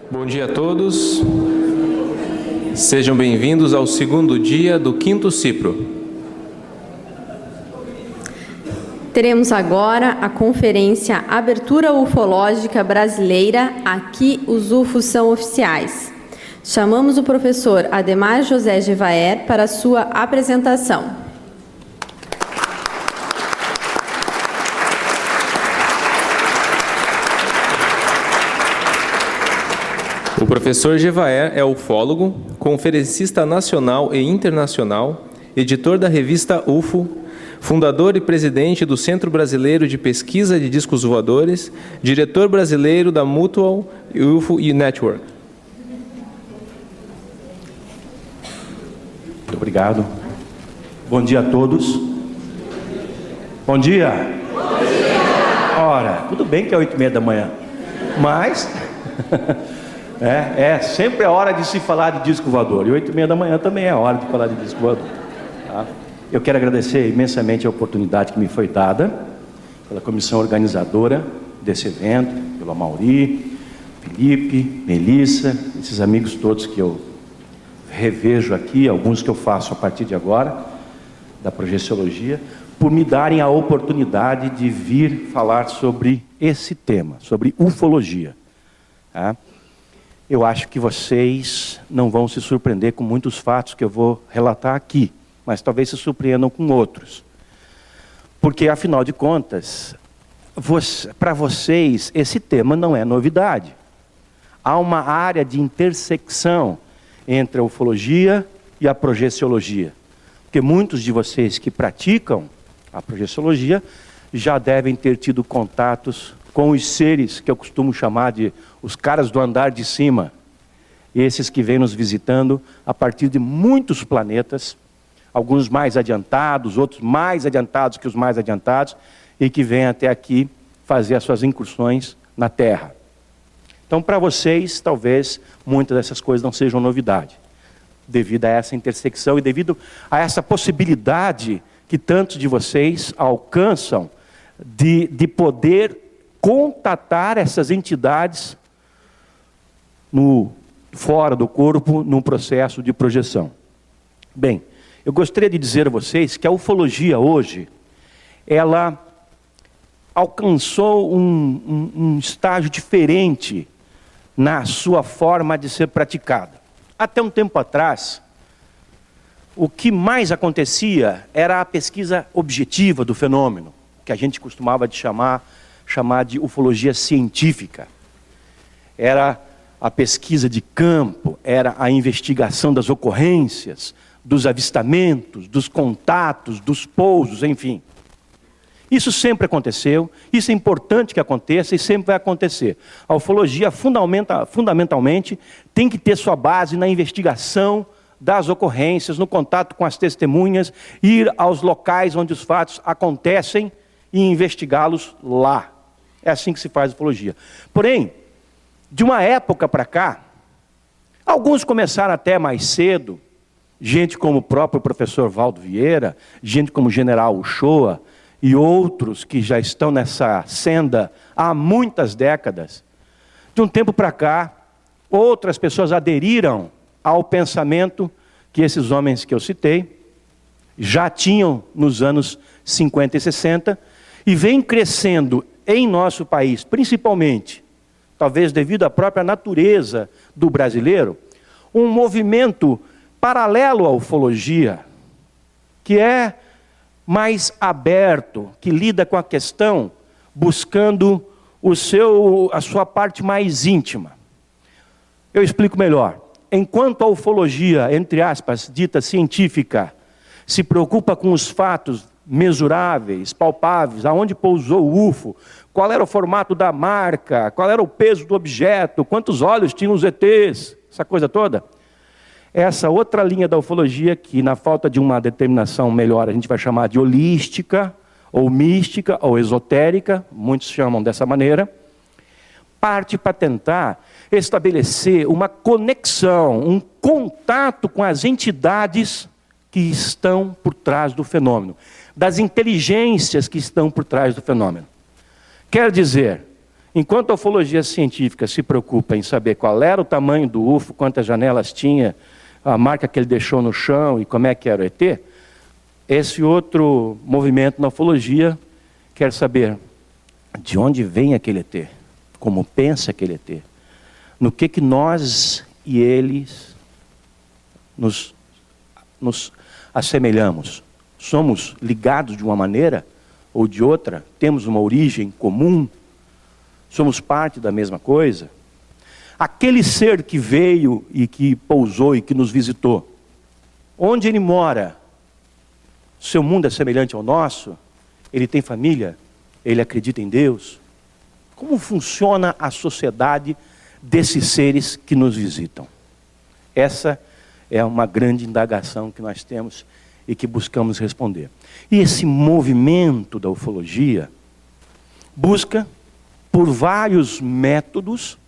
Bom dia a todos. Sejam bem-vindos ao segundo dia do quinto Cipro. Teremos agora a conferência Abertura Ufológica Brasileira, aqui os UFOs são oficiais. Chamamos o professor Ademar José Gevaer para sua apresentação. O professor Gevaer é ufólogo, conferencista nacional e internacional, editor da revista UFO, fundador e presidente do Centro Brasileiro de Pesquisa de Discos Voadores, diretor brasileiro da Mutual UFO Network. Muito obrigado. Bom dia a todos. Bom dia. Bom dia. Ora, tudo bem que é 8h30 da manhã, mas sempre é hora de se falar de disco voador. E 8h30 da manhã também é hora de falar de disco voador. Tá? Eu quero agradecer imensamente a oportunidade que me foi dada pela comissão organizadora desse evento, pelo Amauri, Felipe, Melissa, esses amigos todos que eu revejo aqui, alguns que eu faço a partir de agora, da projeciologia, por me darem a oportunidade de vir falar sobre esse tema, sobre ufologia. Tá? Eu acho que vocês não vão se surpreender com muitos fatos que eu vou relatar aqui, mas talvez se surpreendam com outros. Porque, afinal de contas, para vocês, esse tema não é novidade. Há uma área de intersecção entre a ufologia e a projeciologia. Porque muitos de vocês que praticam a projeciologia já devem ter tido contatos com os seres que eu costumo chamar de os caras do andar de cima. Esses que vêm nos visitando a partir de muitos planetas, alguns mais adiantados, outros mais adiantados que os mais adiantados, e que vêm até aqui fazer as suas incursões na Terra. Então, para vocês, talvez, muitas dessas coisas não sejam novidade, devido a essa intersecção e devido a essa possibilidade que tantos de vocês alcançam de poder contatar essas entidades fora do corpo, num processo de projeção. Bem, eu gostaria de dizer a vocês que a ufologia hoje, ela alcançou um estágio diferente na sua forma de ser praticada. Até um tempo atrás, o que mais acontecia era a pesquisa objetiva do fenômeno, que a gente costumava chamar de ufologia científica. Era a pesquisa de campo, era a investigação das ocorrências, dos avistamentos, dos contatos, dos pousos, enfim. Isso sempre aconteceu, isso é importante que aconteça e sempre vai acontecer. A ufologia, fundamentalmente, tem que ter sua base na investigação das ocorrências, no contato com as testemunhas, ir aos locais onde os fatos acontecem e investigá-los lá. É assim que se faz ufologia. Porém, de uma época para cá, alguns começaram até mais cedo, gente como o próprio professor Valdo Vieira, gente como o general Uchoa e outros que já estão nessa senda há muitas décadas. De um tempo para cá, outras pessoas aderiram ao pensamento que esses homens que eu citei já tinham nos anos 50 e 60 e vem crescendo em nosso país, principalmente, talvez devido à própria natureza do brasileiro, um movimento paralelo à ufologia, que é mais aberto, que lida com a questão buscando a sua parte mais íntima. Eu explico melhor. Enquanto a ufologia, entre aspas, dita científica, se preocupa com os fatos mesuráveis, palpáveis, aonde pousou o UFO, qual era o formato da marca, qual era o peso do objeto, quantos olhos tinham os ETs, essa coisa toda. Essa outra linha da ufologia, que na falta de uma determinação melhor, a gente vai chamar de holística, ou mística, ou esotérica, muitos chamam dessa maneira, parte para tentar estabelecer uma conexão, um contato com as entidades que estão por trás do fenômeno, das inteligências que estão por trás do fenômeno. Quer dizer, Enquanto a ufologia científica se preocupa em saber qual era o tamanho do UFO, quantas janelas tinha, a marca que ele deixou no chão e como é que era o ET, esse outro movimento na ufologia quer saber de onde vem aquele ET, como pensa aquele ET, no que nós e eles nos assemelhamos. Somos ligados de uma maneira ou de outra? Temos uma origem comum? Somos parte da mesma coisa? Aquele ser que veio e que pousou e que nos visitou, onde ele mora? Seu mundo é semelhante ao nosso? Ele tem família? Ele acredita em Deus? Como funciona a sociedade desses seres que nos visitam? Essa é uma grande indagação que nós temos e que buscamos responder. E esse movimento da ufologia busca por vários métodos,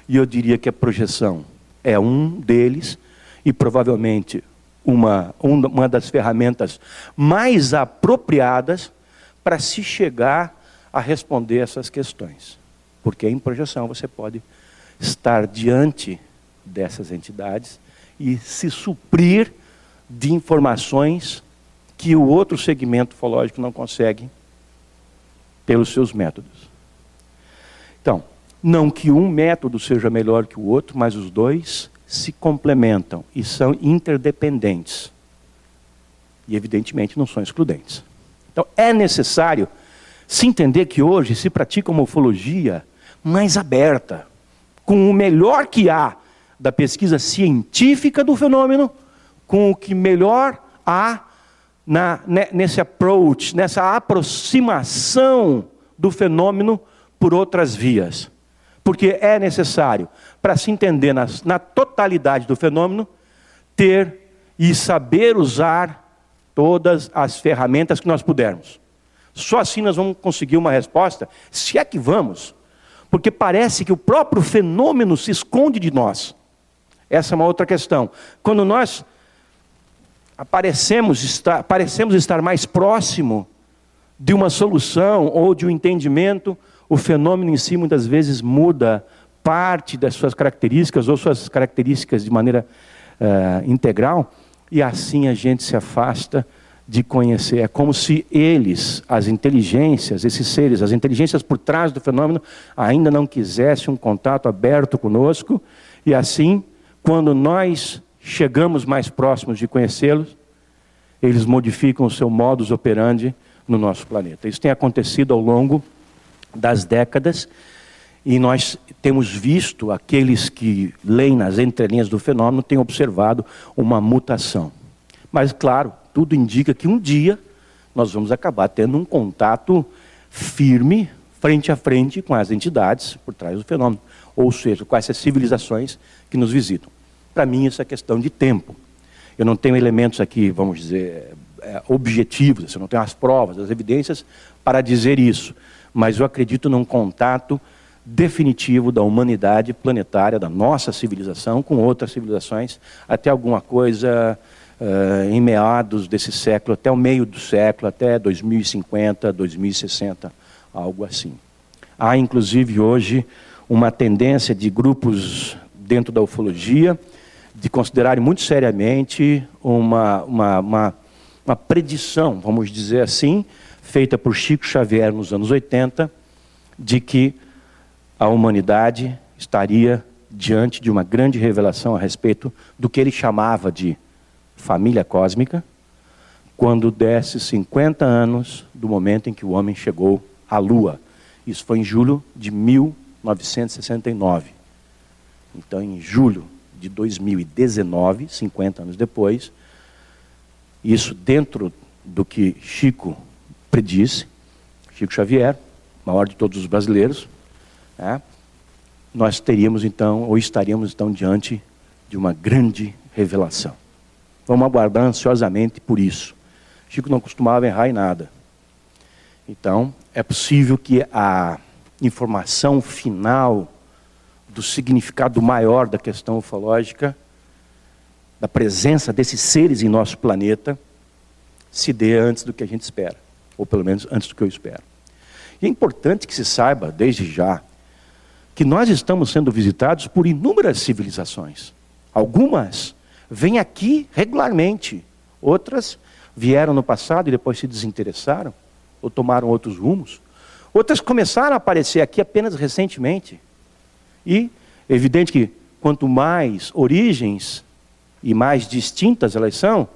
e eu diria que a projeção é um deles, e provavelmente uma das ferramentas mais apropriadas para se chegar a responder essas questões. Porque em projeção você pode estar diante dessas entidades e se suprir de informações que o outro segmento ufológico não consegue pelos seus métodos. Então, não que um método seja melhor que o outro, mas os dois se complementam e são interdependentes. E evidentemente não são excludentes. Então é necessário se entender que hoje se pratica uma ufologia mais aberta, com o melhor que há da pesquisa científica do fenômeno, com o que melhor há nesse approach, nessa aproximação do fenômeno por outras vias. Porque é necessário, para se entender na totalidade do fenômeno, ter e saber usar todas as ferramentas que nós pudermos. Só assim nós vamos conseguir uma resposta, se é que vamos, porque parece que o próprio fenômeno se esconde de nós. Essa é uma outra questão. Quando nós parecemos estar mais próximo de uma solução ou de um entendimento, o fenômeno em si muitas vezes muda parte das suas características ou suas características de maneira integral, e assim a gente se afasta de conhecer. É como se eles, as inteligências, esses seres, as inteligências por trás do fenômeno, ainda não quisessem um contato aberto conosco, e assim, quando nós chegamos mais próximos de conhecê-los, eles modificam o seu modus operandi no nosso planeta. Isso tem acontecido ao longo das décadas, e nós temos visto, aqueles que leem nas entrelinhas do fenômeno, têm observado uma mutação. Mas, claro, tudo indica que um dia nós vamos acabar tendo um contato firme, frente a frente, com as entidades por trás do fenômeno, ou seja, com essas civilizações que nos visitam. Para mim, isso é questão de tempo. Eu não tenho elementos aqui, vamos dizer, objetivos, eu não tenho as provas, as evidências para dizer isso, mas eu acredito num contato definitivo da humanidade planetária, da nossa civilização, com outras civilizações, até alguma coisa em meados desse século, até o meio do século, até 2050, 2060, algo assim. Há, inclusive, hoje, uma tendência de grupos dentro da ufologia de considerarem muito seriamente uma predição, vamos dizer assim, feita por Chico Xavier nos anos 80, de que a humanidade estaria diante de uma grande revelação a respeito do que ele chamava de família cósmica, quando desse 50 anos do momento em que o homem chegou à Lua. Isso foi em julho de 1969. Então, em julho de 2019, 50 anos depois, isso dentro do que Chico predisse, Chico Xavier, maior de todos os brasileiros, nós teríamos então, ou estaríamos então diante de uma grande revelação. Vamos aguardar ansiosamente por isso. Chico não costumava errar em nada. Então, é possível que a informação final do significado maior da questão ufológica, da presença desses seres em nosso planeta, se dê antes do que a gente espera, ou pelo menos antes do que eu espero. E é importante que se saiba, desde já, que nós estamos sendo visitados por inúmeras civilizações. Algumas vêm aqui regularmente, outras vieram no passado e depois se desinteressaram, ou tomaram outros rumos. Outras começaram a aparecer aqui apenas recentemente. E é evidente que quanto mais origens e mais distintas elas são,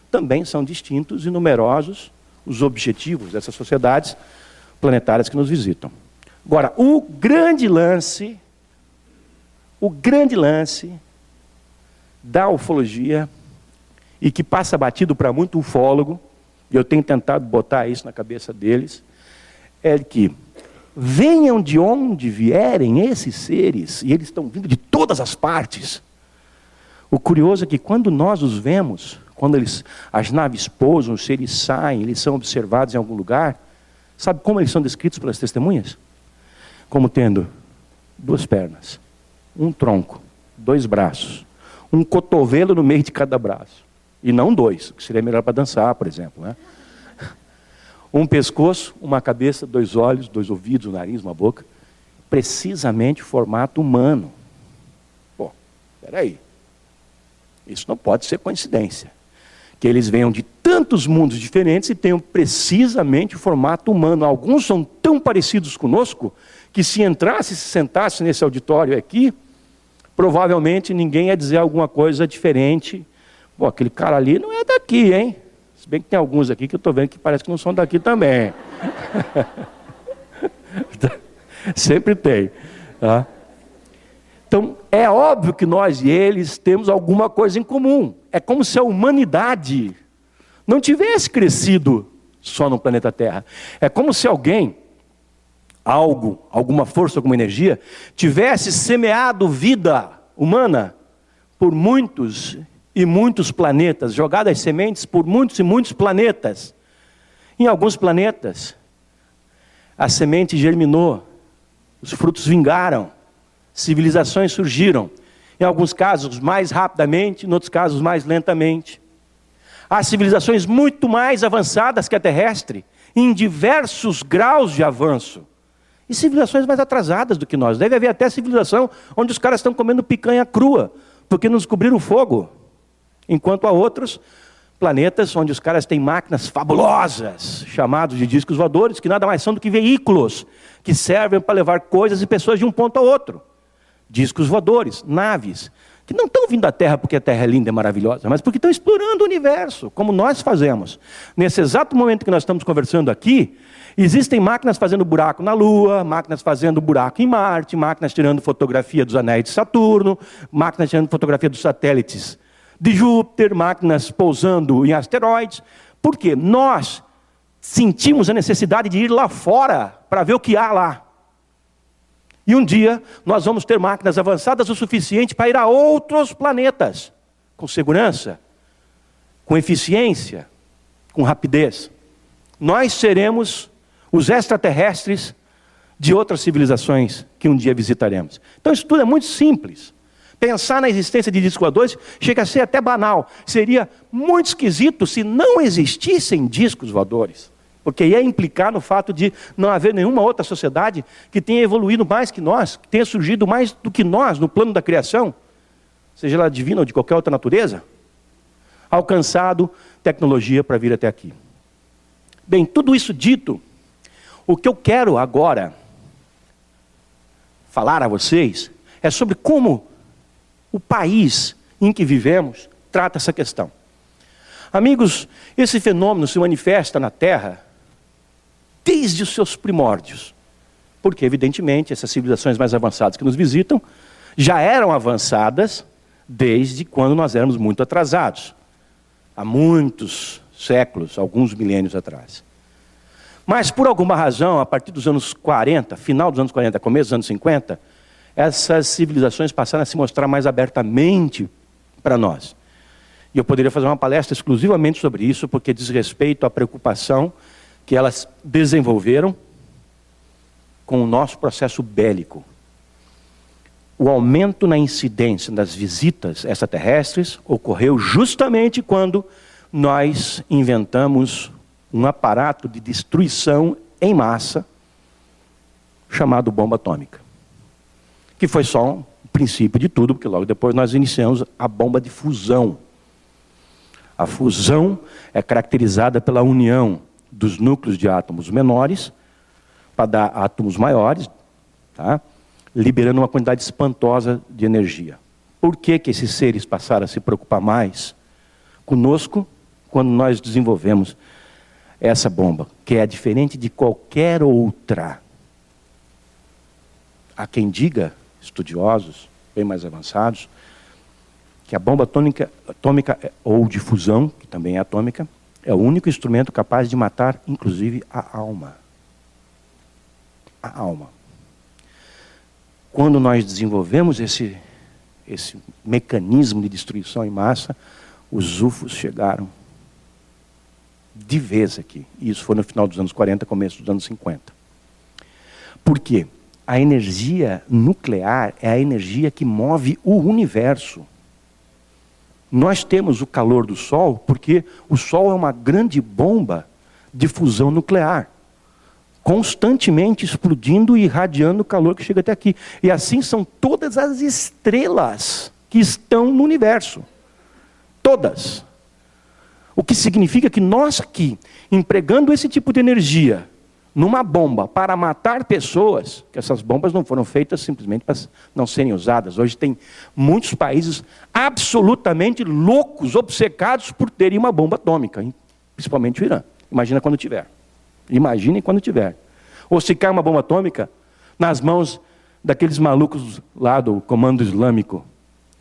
também são distintos e numerosos os objetivos dessas sociedades planetárias que nos visitam. Agora, o grande lance da ufologia, e que passa batido para muito ufólogo, e eu tenho tentado botar isso na cabeça deles, é que venham de onde vierem esses seres, e eles estão vindo de todas as partes. O curioso é que quando nós os vemos, quando as naves pousam, os seres saem, eles são observados em algum lugar, sabe como eles são descritos pelas testemunhas? Como tendo 2 pernas, um tronco, 2 braços, um cotovelo no meio de cada braço. E não 2, que seria melhor para dançar, por exemplo, né? Um pescoço, uma cabeça, 2 olhos, 2 ouvidos, um nariz, uma boca. Precisamente formato humano. Pô, peraí. Isso não pode ser coincidência. Que eles venham de tantos mundos diferentes e tenham precisamente o formato humano. Alguns são tão parecidos conosco que se entrasse e se sentasse nesse auditório aqui, provavelmente ninguém ia dizer alguma coisa diferente. Pô, aquele cara ali não é daqui, hein? Se bem que tem alguns aqui que eu estou vendo que parece que não são daqui também. Sempre tem. Tá? Então, é óbvio que nós e eles temos alguma coisa em comum. É como se a humanidade não tivesse crescido só no planeta Terra. É como se alguém, alguma força, alguma energia, tivesse semeado vida humana por muitos e muitos planetas, jogado as sementes por muitos e muitos planetas. Em alguns planetas, a semente germinou, os frutos vingaram, civilizações surgiram. Em alguns casos mais rapidamente, em outros casos mais lentamente. Há civilizações muito mais avançadas que a terrestre, em diversos graus de avanço. E civilizações mais atrasadas do que nós. Deve haver até civilização onde os caras estão comendo picanha crua, porque não descobriram o fogo. Enquanto há outros planetas onde os caras têm máquinas fabulosas, chamados de discos voadores, que nada mais são do que veículos, que servem para levar coisas e pessoas de um ponto ao outro. Discos voadores, naves, que não estão vindo da Terra porque a Terra é linda e maravilhosa, mas porque estão explorando o universo, como nós fazemos. Nesse exato momento que nós estamos conversando aqui, existem máquinas fazendo buraco na Lua, máquinas fazendo buraco em Marte, máquinas tirando fotografia dos anéis de Saturno, máquinas tirando fotografia dos satélites de Júpiter, máquinas pousando em asteroides. Por quê? Nós sentimos a necessidade de ir lá fora para ver o que há lá. E um dia nós vamos ter máquinas avançadas o suficiente para ir a outros planetas, com segurança, com eficiência, com rapidez. Nós seremos os extraterrestres de outras civilizações que um dia visitaremos. Então isso tudo é muito simples. Pensar na existência de discos voadores chega a ser até banal. Seria muito esquisito se não existissem discos voadores. Porque ia implicar no fato de não haver nenhuma outra sociedade que tenha evoluído mais que nós, que tenha surgido mais do que nós no plano da criação, seja ela divina ou de qualquer outra natureza, alcançado tecnologia para vir até aqui. Bem, tudo isso dito, o que eu quero agora falar a vocês é sobre como o país em que vivemos trata essa questão. Amigos, esse fenômeno se manifesta na Terra desde os seus primórdios. Porque, evidentemente, essas civilizações mais avançadas que nos visitam já eram avançadas desde quando nós éramos muito atrasados. Há muitos séculos, alguns milênios atrás. Mas, por alguma razão, a partir dos anos 40, final dos anos 40, começo dos anos 50, essas civilizações passaram a se mostrar mais abertamente para nós. E eu poderia fazer uma palestra exclusivamente sobre isso, porque diz respeito à preocupação que elas desenvolveram com o nosso processo bélico. O aumento na incidência das visitas extraterrestres ocorreu justamente quando nós inventamos um aparato de destruição em massa chamado bomba atômica. que foi só um princípio de tudo, porque logo depois nós iniciamos a bomba de fusão. A fusão é caracterizada pela união dos núcleos de átomos menores para dar átomos maiores, tá? Liberando uma quantidade espantosa de energia. Por que que esses seres passaram a se preocupar mais conosco quando nós desenvolvemos essa bomba, que é diferente de qualquer outra? Há quem diga, estudiosos bem mais avançados, que a bomba atômica ou de fusão, que também é atômica, é o único instrumento capaz de matar, inclusive, a alma. A alma. Quando nós desenvolvemos esse mecanismo de destruição em massa, os UFOs chegaram de vez aqui. E isso foi no final dos anos 40, começo dos anos 50. Por quê? A energia nuclear é a energia que move o universo. Nós temos o calor do Sol porque o Sol é uma grande bomba de fusão nuclear, constantemente explodindo e irradiando o calor que chega até aqui. E assim são todas as estrelas que estão no universo. Todas. O que significa que nós aqui, empregando esse tipo de energia numa bomba para matar pessoas, que essas bombas não foram feitas simplesmente para não serem usadas. Hoje tem muitos países absolutamente loucos, obcecados por terem uma bomba atômica, principalmente o Irã. Imagina quando tiver. Imaginem quando tiver. Ou se cai uma bomba atômica nas mãos daqueles malucos lá do Comando Islâmico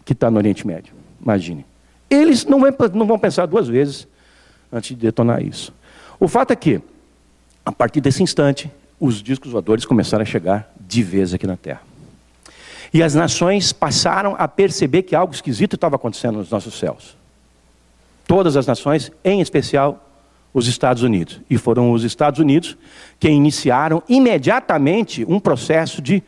que está no Oriente Médio. Imagine. Eles não vão pensar duas vezes antes de detonar isso. O fato é que, a partir desse instante, os discos voadores começaram a chegar de vez aqui na Terra. E as nações passaram a perceber que algo esquisito estava acontecendo nos nossos céus. Todas as nações, em especial os Estados Unidos. E foram os Estados Unidos que iniciaram imediatamente um processo de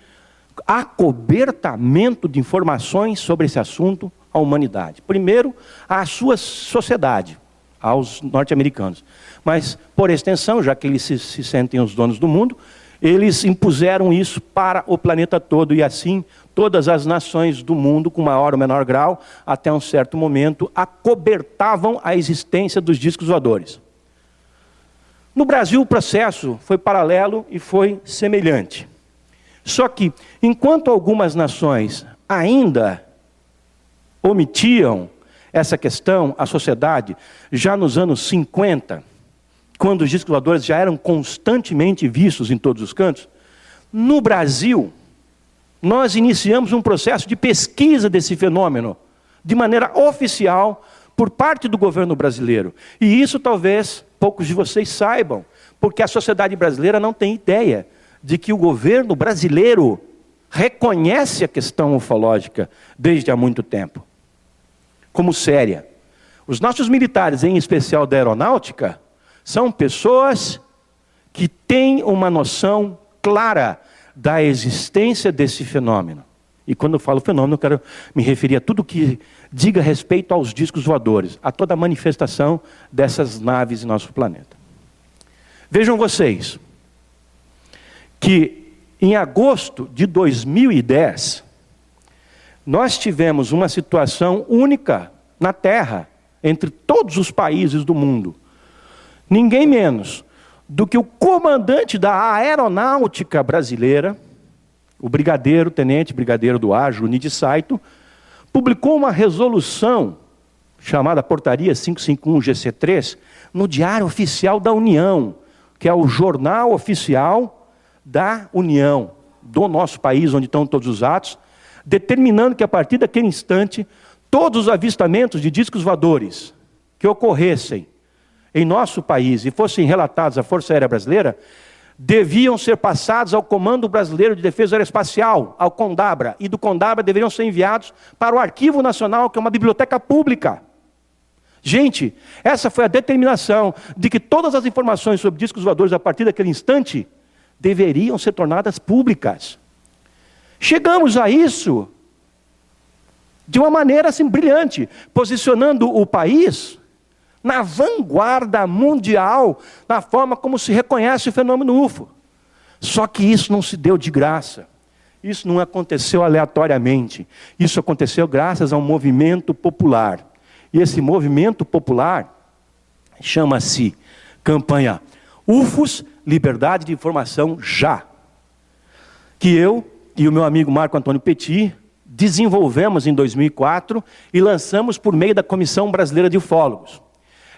acobertamento de informações sobre esse assunto à humanidade. Primeiro, à sua sociedade, aos norte-americanos. Mas, por extensão, já que eles se sentem os donos do mundo, eles impuseram isso para o planeta todo. E assim, todas as nações do mundo, com maior ou menor grau, até um certo momento, acobertavam a existência dos discos voadores. No Brasil, o processo foi paralelo e foi semelhante. Só que, enquanto algumas nações ainda omitiam essa questão, a sociedade, já nos anos 50, quando os discos voadores já eram constantemente vistos em todos os cantos, no Brasil, nós iniciamos um processo de pesquisa desse fenômeno, de maneira oficial, por parte do governo brasileiro. E isso talvez poucos de vocês saibam, porque a sociedade brasileira não tem ideia de que o governo brasileiro reconhece a questão ufológica desde há muito tempo, como séria. Os nossos militares, em especial da aeronáutica, são pessoas que têm uma noção clara da existência desse fenômeno. E quando eu falo fenômeno, eu quero me referir a tudo que diga respeito aos discos voadores, a toda a manifestação dessas naves em nosso planeta. Vejam vocês que em agosto de 2010, nós tivemos uma situação única na Terra, entre todos os países do mundo. Ninguém menos do que o comandante da aeronáutica brasileira, o brigadeiro, tenente brigadeiro do ar, Juni Saito, publicou uma resolução chamada Portaria 551-GC3 no Diário Oficial da União, que é o jornal oficial da União, do nosso país, onde estão todos os atos, determinando que a partir daquele instante, todos os avistamentos de discos voadores que ocorressem em nosso país e fossem relatados à Força Aérea Brasileira, deviam ser passados ao Comando Brasileiro de Defesa Aeroespacial, ao CONDABRA, e do CONDABRA deveriam ser enviados para o Arquivo Nacional, que é uma biblioteca pública. Gente, essa foi a determinação de que todas as informações sobre discos voadores a partir daquele instante deveriam ser tornadas públicas. Chegamos a isso de uma maneira assim brilhante, posicionando o país na vanguarda mundial, na forma como se reconhece o fenômeno UFO. Só que isso não se deu de graça. Isso não aconteceu aleatoriamente. Isso aconteceu graças a um movimento popular. E esse movimento popular chama-se campanha UFOS, Liberdade de Informação Já. Que eu e o meu amigo Marco Antônio Petit desenvolvemos em 2004 e lançamos por meio da Comissão Brasileira de Ufólogos.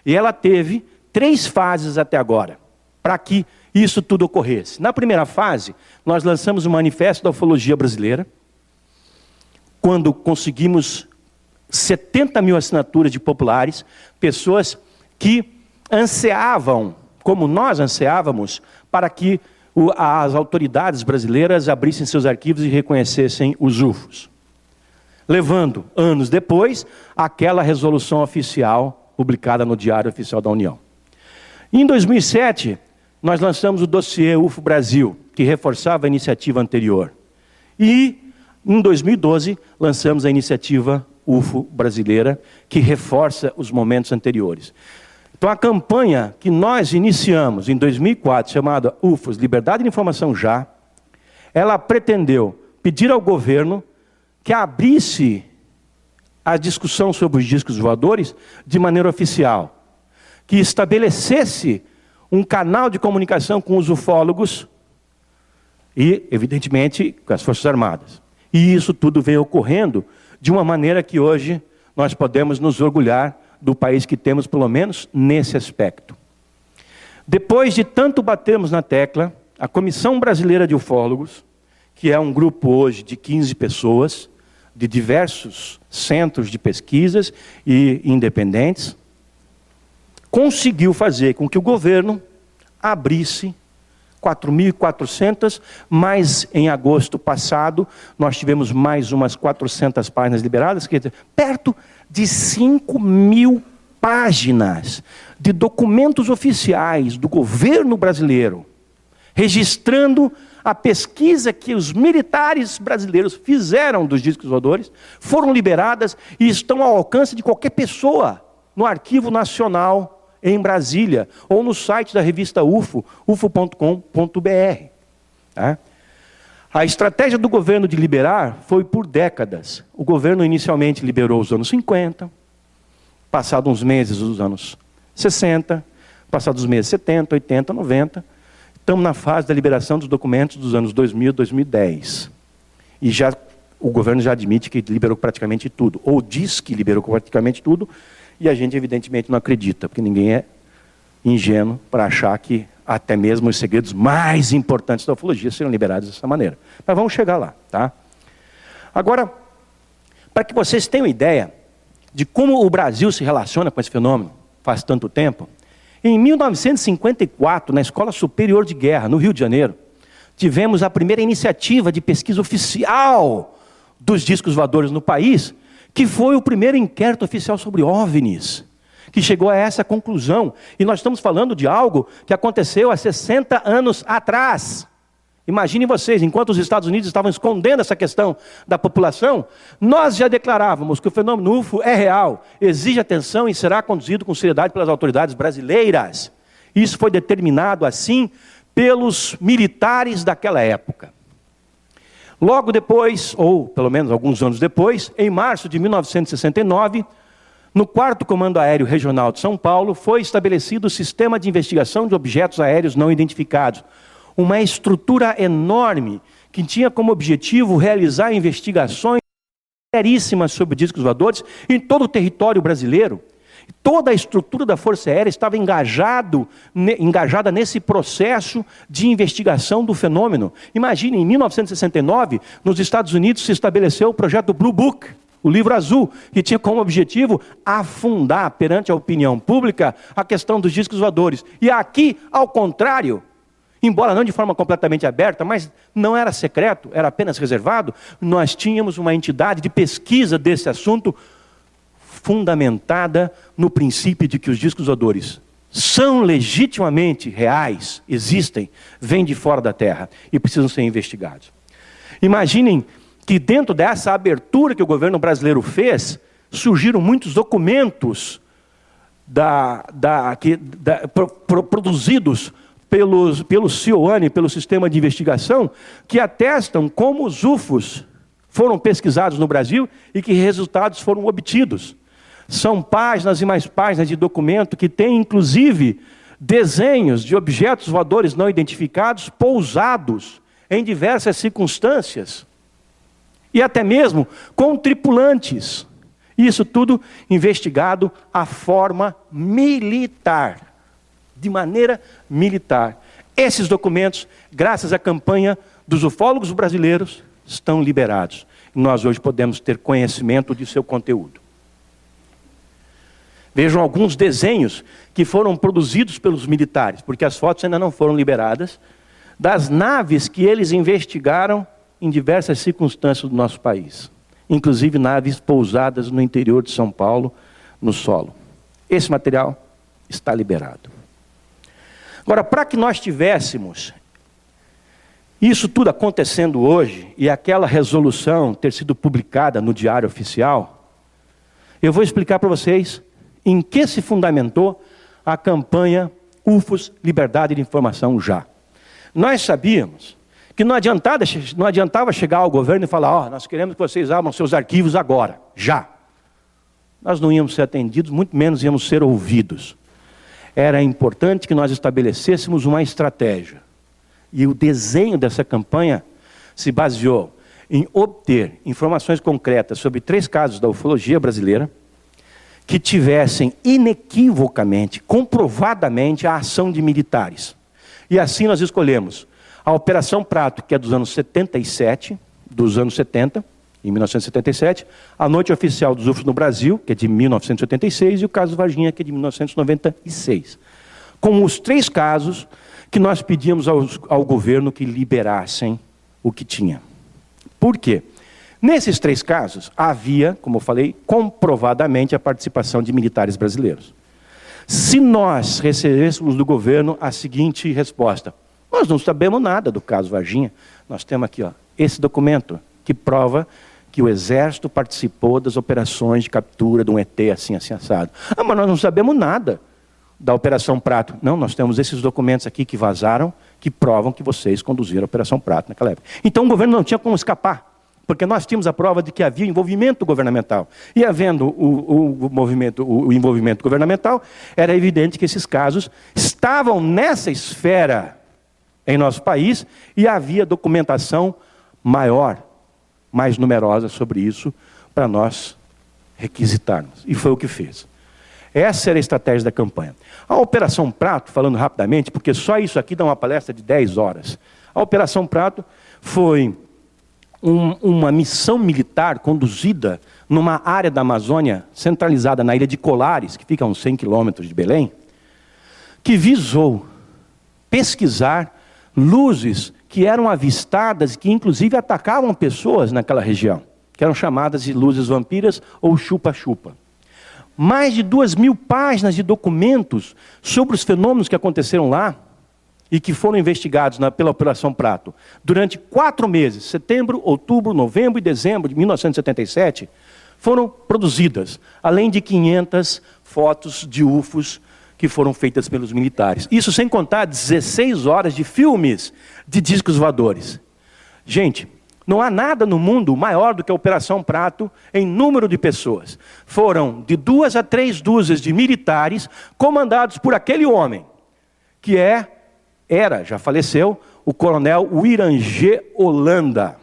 E ela teve 3 fases até agora, para que isso tudo ocorresse. Na primeira fase, nós lançamos o Manifesto da Ufologia Brasileira, quando conseguimos 70 mil assinaturas de populares, pessoas que ansiavam, como nós ansiávamos, para que as autoridades brasileiras abrissem seus arquivos e reconhecessem os UFOs. Levando, anos depois, aquela resolução oficial publicada no Diário Oficial da União. Em 2007, nós lançamos o dossiê UFO Brasil, que reforçava a iniciativa anterior. E, em 2012, lançamos a iniciativa UFO Brasileira, que reforça os momentos anteriores. Então, a campanha que nós iniciamos em 2004, chamada UFOS, Liberdade de Informação Já, ela pretendeu pedir ao governo que abrisse a discussão sobre os discos voadores de maneira oficial, que estabelecesse um canal de comunicação com os ufólogos e, evidentemente, com as Forças Armadas. E isso tudo vem ocorrendo de uma maneira que hoje nós podemos nos orgulhar do país que temos, pelo menos nesse aspecto. Depois de tanto batermos na tecla, a Comissão Brasileira de Ufólogos, que é um grupo hoje de 15 pessoas, de diversos centros de pesquisas e independentes, conseguiu fazer com que o governo abrisse 4.400, mas em agosto passado nós tivemos mais umas 400 páginas liberadas, quer dizer, perto de 5.000 páginas de documentos oficiais do governo brasileiro, registrando a pesquisa que os militares brasileiros fizeram dos discos voadores, foram liberadas e estão ao alcance de qualquer pessoa no Arquivo Nacional em Brasília, ou no site da revista UFO, ufo.com.br. Tá? A estratégia do governo de liberar foi por décadas. O governo inicialmente liberou os anos 50, passados uns meses os anos 60, passados os meses 70, 80, 90. Estamos na fase da liberação dos documentos dos anos 2000 e 2010. E o governo já admite que liberou praticamente tudo, ou diz que liberou praticamente tudo, e a gente evidentemente não acredita, porque ninguém é ingênuo para achar que até mesmo os segredos mais importantes da ufologia serão liberados dessa maneira. Mas vamos chegar lá, tá? Agora, para que vocês tenham ideia de como o Brasil se relaciona com esse fenômeno faz tanto tempo, em 1954, na Escola Superior de Guerra, no Rio de Janeiro, tivemos a primeira iniciativa de pesquisa oficial dos discos voadores no país, que foi o primeiro inquérito oficial sobre OVNIs, que chegou a essa conclusão. E nós estamos falando de algo que aconteceu há 60 anos atrás. Imaginem vocês, enquanto os Estados Unidos estavam escondendo essa questão da população, nós já declarávamos que o fenômeno UFO é real, exige atenção e será conduzido com seriedade pelas autoridades brasileiras. Isso foi determinado assim pelos militares daquela época. Logo depois, ou pelo menos alguns anos depois, em março de 1969, no 4º Comando Aéreo Regional de São Paulo, foi estabelecido o Sistema de Investigação de Objetos Aéreos Não Identificados. Uma estrutura enorme que tinha como objetivo realizar investigações seríssimas sobre discos voadores em todo o território brasileiro. Toda a estrutura da Força Aérea estava engajada nesse processo de investigação do fenômeno. Imagine, em 1969, nos Estados Unidos se estabeleceu o projeto Blue Book, o livro azul, que tinha como objetivo afundar perante a opinião pública a questão dos discos voadores. E aqui, ao contrário, embora não de forma completamente aberta, mas não era secreto, era apenas reservado, nós tínhamos uma entidade de pesquisa desse assunto fundamentada no princípio de que os discos voadores são legitimamente reais, existem, vêm de fora da Terra e precisam ser investigados. Imaginem que dentro dessa abertura que o governo brasileiro fez, surgiram muitos documentos produzidos pelo CIOANI, pelo Sistema de Investigação, que atestam como os UFOs foram pesquisados no Brasil e que resultados foram obtidos. São páginas e mais páginas de documento que tem, inclusive, desenhos de objetos voadores não identificados pousados em diversas circunstâncias. E até mesmo com tripulantes. Isso tudo investigado à forma militar. De maneira militar. Esses documentos, graças à campanha dos ufólogos brasileiros, estão liberados. E nós hoje podemos ter conhecimento de seu conteúdo. Vejam alguns desenhos que foram produzidos pelos militares, porque as fotos ainda não foram liberadas, das naves que eles investigaram em diversas circunstâncias do nosso país. Inclusive naves pousadas no interior de São Paulo, no solo. Esse material está liberado. Agora, para que nós tivéssemos isso tudo acontecendo hoje, e aquela resolução ter sido publicada no Diário Oficial, eu vou explicar para vocês em que se fundamentou a campanha UFOS Liberdade de Informação Já. Nós sabíamos que não adiantava chegar ao governo e falar, nós queremos que vocês abram seus arquivos agora, já. Nós não íamos ser atendidos, muito menos íamos ser ouvidos. Era importante que nós estabelecêssemos uma estratégia. E o desenho dessa campanha se baseou em obter informações concretas sobre 3 casos da ufologia brasileira que tivessem inequivocamente, comprovadamente, a ação de militares. E assim nós escolhemos a Operação Prato, que é dos anos 77, dos anos 70, em 1977, a Noite Oficial dos UFOs no Brasil, que é de 1986, e o caso Varginha, que é de 1996. Como os 3 casos que nós pedíamos ao governo que liberassem o que tinha. Por quê? Nesses 3 casos, havia, como eu falei, comprovadamente a participação de militares brasileiros. Se nós recebêssemos do governo a seguinte resposta: nós não sabemos nada do caso Varginha, nós temos aqui esse documento que prova que o Exército participou das operações de captura de um ET assim, assim, assado. Mas nós não sabemos nada da Operação Prato. Não, nós temos esses documentos aqui que vazaram, que provam que vocês conduziram a Operação Prato naquela época. Então o governo não tinha como escapar, porque nós tínhamos a prova de que havia envolvimento governamental. E havendo o envolvimento governamental, era evidente que esses casos estavam nessa esfera em nosso país e havia documentação maior, mais numerosa sobre isso, para nós requisitarmos. E foi o que fez. Essa era a estratégia da campanha. A Operação Prato, falando rapidamente, porque só isso aqui dá uma palestra de 10 horas. A Operação Prato foi uma missão militar conduzida numa área da Amazônia, centralizada na ilha de Colares, que fica a uns 100 quilômetros de Belém, que visou pesquisar luzes que eram avistadas e que inclusive atacavam pessoas naquela região, que eram chamadas de luzes vampiras ou chupa-chupa. Mais de 2.000 páginas de documentos sobre os fenômenos que aconteceram lá e que foram investigados pela Operação Prato durante 4 meses, setembro, outubro, novembro e dezembro de 1977, foram produzidas, além de 500 fotos de UFOs que foram feitas pelos militares. Isso sem contar 16 horas de filmes de discos voadores. Gente, não há nada no mundo maior do que a Operação Prato em número de pessoas. Foram de 2 a 3 dúzias de militares comandados por aquele homem, que já faleceu, o coronel Wirangê Holanda,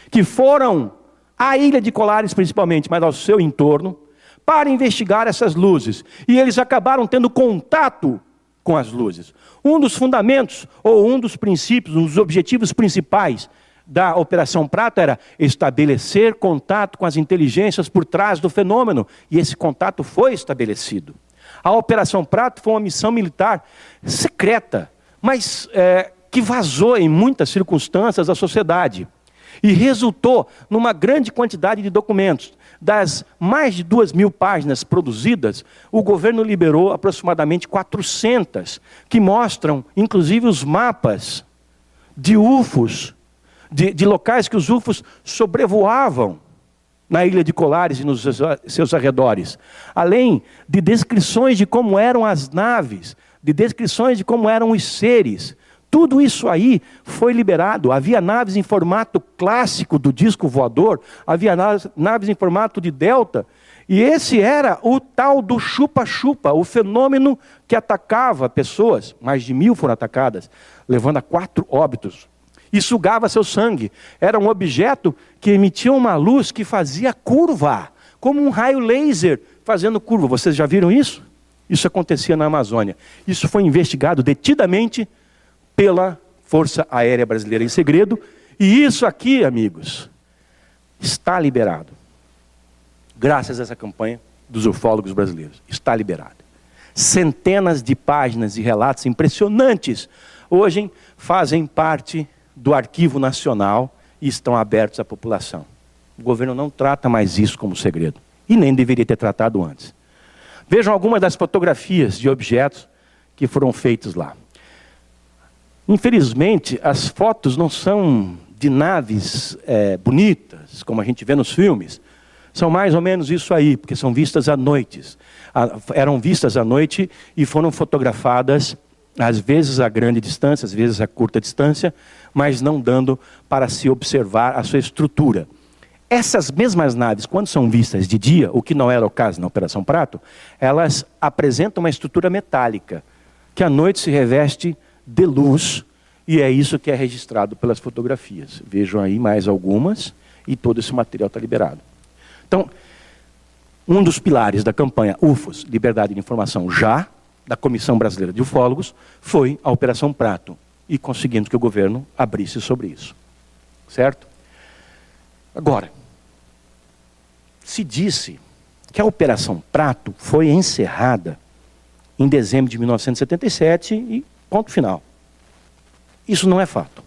que foram à ilha de Colares principalmente, mas ao seu entorno, para investigar essas luzes. E eles acabaram tendo contato com as luzes. Um dos fundamentos, ou um dos princípios, um dos objetivos principais da Operação Prato era estabelecer contato com as inteligências por trás do fenômeno. E esse contato foi estabelecido. A Operação Prato foi uma missão militar secreta, mas que vazou em muitas circunstâncias à sociedade. E resultou numa grande quantidade de documentos. Das mais de 2.000 páginas produzidas, o governo liberou aproximadamente 400, que mostram, inclusive, os mapas de UFOs, de locais que os UFOs sobrevoavam na ilha de Colares e nos seus arredores. Além de descrições de como eram as naves, de descrições de como eram os seres. Tudo isso aí foi liberado. Havia naves em formato clássico do disco voador, havia naves em formato de delta, e esse era o tal do chupa-chupa, o fenômeno que atacava pessoas. Mais de 1000 foram atacadas, levando a 4 óbitos. E sugava seu sangue. Era um objeto que emitia uma luz que fazia curva, como um raio laser fazendo curva. Vocês já viram isso? Isso acontecia na Amazônia. Isso foi investigado detidamente pela Força Aérea Brasileira em segredo. E isso aqui, amigos, está liberado. Graças a essa campanha dos ufólogos brasileiros. Está liberado. Centenas de páginas e relatos impressionantes hoje fazem parte do Arquivo Nacional e estão abertos à população. O governo não trata mais isso como segredo. E nem deveria ter tratado antes. Vejam algumas das fotografias de objetos que foram feitos lá. Infelizmente, as fotos não são de naves bonitas, como a gente vê nos filmes. São mais ou menos isso aí, porque são vistas à noite. Eram vistas à noite e foram fotografadas, às vezes a grande distância, às vezes a curta distância, mas não dando para se observar a sua estrutura. Essas mesmas naves, quando são vistas de dia, o que não era o caso na Operação Prato, elas apresentam uma estrutura metálica, que à noite se reveste de luz, e é isso que é registrado pelas fotografias. Vejam aí mais algumas, e todo esse material está liberado. Então, um dos pilares da campanha UFOS, Liberdade de Informação, já, da Comissão Brasileira de Ufólogos, foi a Operação Prato, e conseguindo que o governo abrisse sobre isso. Certo? Agora, se disse que a Operação Prato foi encerrada em dezembro de 1977 e ponto final. Isso não é fato.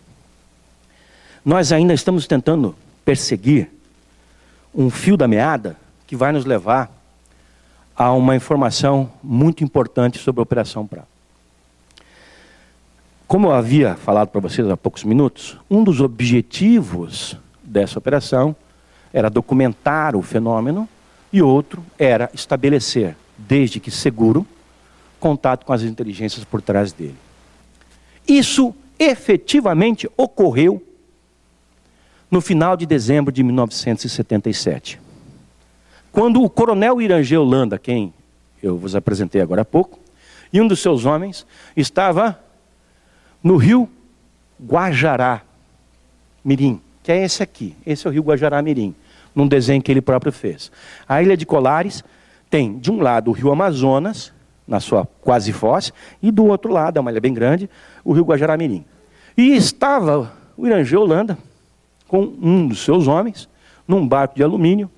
Nós ainda estamos tentando perseguir um fio da meada que vai nos levar a uma informação muito importante sobre a Operação Prato. Como eu havia falado para vocês há poucos minutos, um dos objetivos dessa operação era documentar o fenômeno e outro era estabelecer, desde que seguro, contato com as inteligências por trás dele. Isso efetivamente ocorreu no final de dezembro de 1977. Quando o coronel Irangê Holanda, quem eu vos apresentei agora há pouco, e um dos seus homens estava no rio Guajará Mirim, que é esse aqui. Esse é o rio Guajará Mirim, num desenho que ele próprio fez. A ilha de Colares tem, de um lado, o rio Amazonas, na sua quase foz, e do outro lado, é uma ilha bem grande, o rio Guajará Mirim. E estava o Irangê Holanda com um dos seus homens, num barco de alumínio,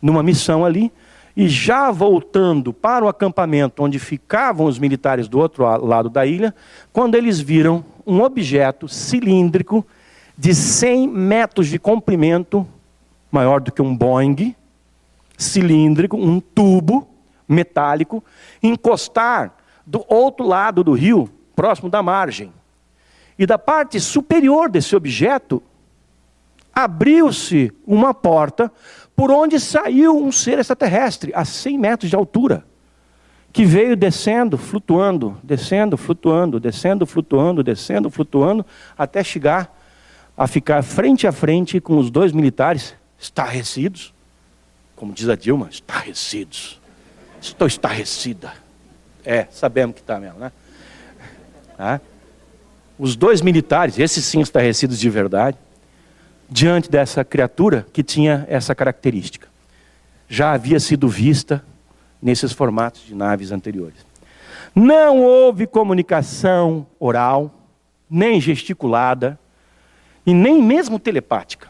numa missão ali, e já voltando para o acampamento onde ficavam os militares do outro lado da ilha, quando eles viram um objeto cilíndrico de 100 metros de comprimento, maior do que um Boeing, cilíndrico, um tubo metálico, encostar do outro lado do rio, próximo da margem. E da parte superior desse objeto, abriu-se uma porta por onde saiu um ser extraterrestre a 100 metros de altura, que veio descendo, flutuando, descendo, flutuando, descendo, flutuando, descendo, flutuando, até chegar a ficar frente a frente com os dois militares estarrecidos, como diz a Dilma, estarrecidos. Estou estarrecida. Sabemos que está mesmo, né? Os dois militares, esses sim estarrecidos de verdade, diante dessa criatura que tinha essa característica. Já havia sido vista nesses formatos de naves anteriores. Não houve comunicação oral, nem gesticulada, e nem mesmo telepática.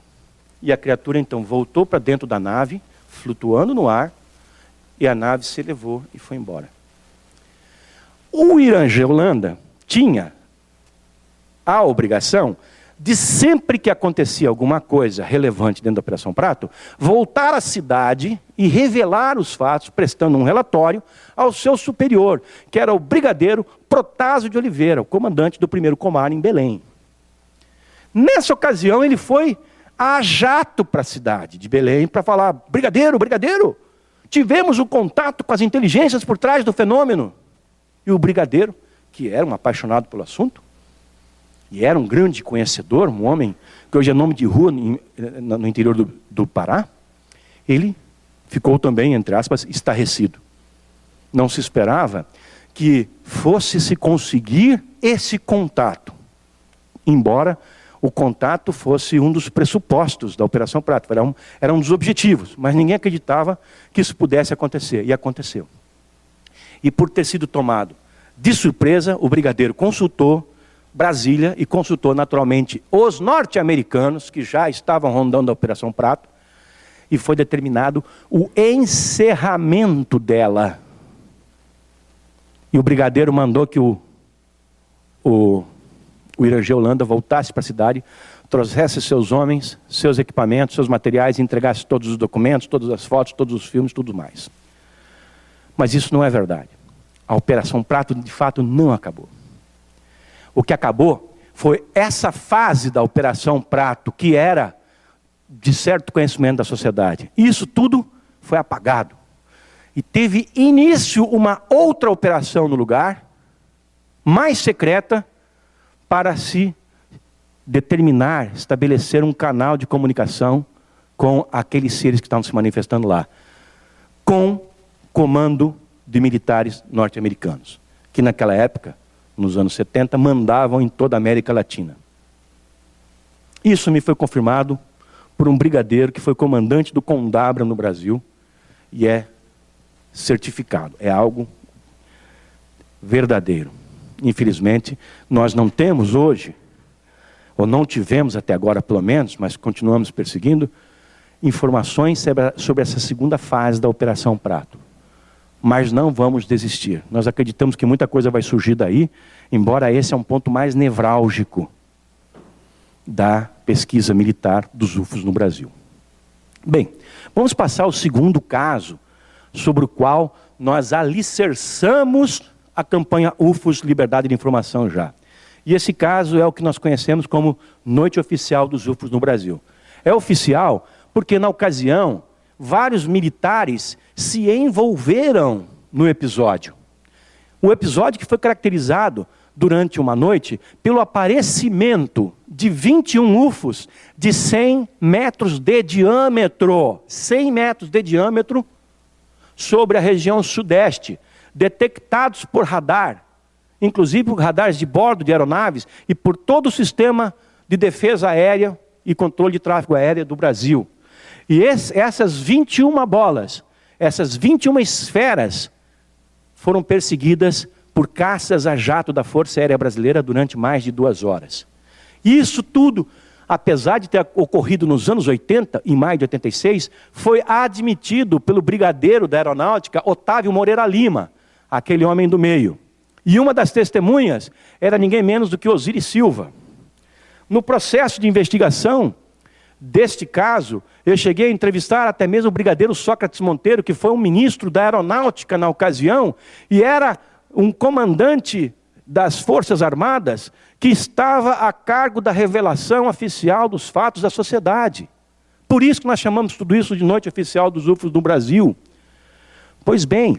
E a criatura então voltou para dentro da nave, flutuando no ar, e a nave se elevou e foi embora. O Irangê Holanda tinha a obrigação de, sempre que acontecia alguma coisa relevante dentro da Operação Prato, voltar à cidade e revelar os fatos, prestando um relatório ao seu superior, que era o brigadeiro Protásio de Oliveira, o comandante do 1º Comar em Belém. Nessa ocasião ele foi a jato para a cidade de Belém para falar: brigadeiro, tivemos um contato com as inteligências por trás do fenômeno. E o brigadeiro, que era um apaixonado pelo assunto, e era um grande conhecedor, um homem que hoje é nome de rua no interior do Pará, ele ficou também, entre aspas, estarrecido. Não se esperava que fosse se conseguir esse contato, embora o contato fosse um dos pressupostos da Operação Prato, era um dos objetivos, mas ninguém acreditava que isso pudesse acontecer, e aconteceu. E por ter sido tomado de surpresa, o brigadeiro consultou Brasília e consultou naturalmente os norte-americanos, que já estavam rondando a Operação Prato, e foi determinado o encerramento dela. E o brigadeiro mandou que o Irangê Holanda voltasse para a cidade, trouxesse seus homens, seus equipamentos, seus materiais, e entregasse todos os documentos, todas as fotos, todos os filmes, tudo mais. Mas isso não é verdade. A Operação Prato, de fato, não acabou. O que acabou foi essa fase da Operação Prato, que era de certo conhecimento da sociedade. Isso tudo foi apagado. E teve início uma outra operação no lugar, mais secreta, para se determinar, estabelecer um canal de comunicação com aqueles seres que estavam se manifestando lá, com comando de militares norte-americanos, que naquela época, nos anos 70, mandavam em toda a América Latina. Isso me foi confirmado por um brigadeiro que foi comandante do Condabra no Brasil, e é certificado, é algo verdadeiro. Infelizmente, nós não temos hoje, ou não tivemos até agora pelo menos, mas continuamos perseguindo, informações sobre essa segunda fase da Operação Prato. Mas não vamos desistir. Nós acreditamos que muita coisa vai surgir daí, embora esse é um ponto mais nevrálgico da pesquisa militar dos UFOs no Brasil. Bem, vamos passar ao segundo caso, sobre o qual nós alicerçamos a campanha UFOs Liberdade de Informação já. E esse caso é o que nós conhecemos como Noite Oficial dos UFOs no Brasil. É oficial porque, na ocasião, vários militares se envolveram no episódio. O episódio que foi caracterizado durante uma noite pelo aparecimento de 21 UFOs de 100 metros de diâmetro. 100 metros de diâmetro sobre a região sudeste, detectados por radar, inclusive por radares de bordo de aeronaves e por todo o sistema de defesa aérea e controle de tráfego aéreo do Brasil. E essas 21 bolas, essas 21 esferas, foram perseguidas por caças a jato da Força Aérea Brasileira durante mais de 2 horas. E isso tudo, apesar de ter ocorrido nos anos 80, em maio de 86, foi admitido pelo brigadeiro da aeronáutica, Otávio Moreira Lima, aquele homem do meio. E uma das testemunhas era ninguém menos do que Osiris Silva. No processo de investigação deste caso, eu cheguei a entrevistar até mesmo o brigadeiro Sócrates Monteiro, que foi um ministro da aeronáutica na ocasião, e era um comandante das Forças Armadas que estava a cargo da revelação oficial dos fatos da sociedade. Por isso que nós chamamos tudo isso de Noite Oficial dos UFOs do Brasil. Pois bem,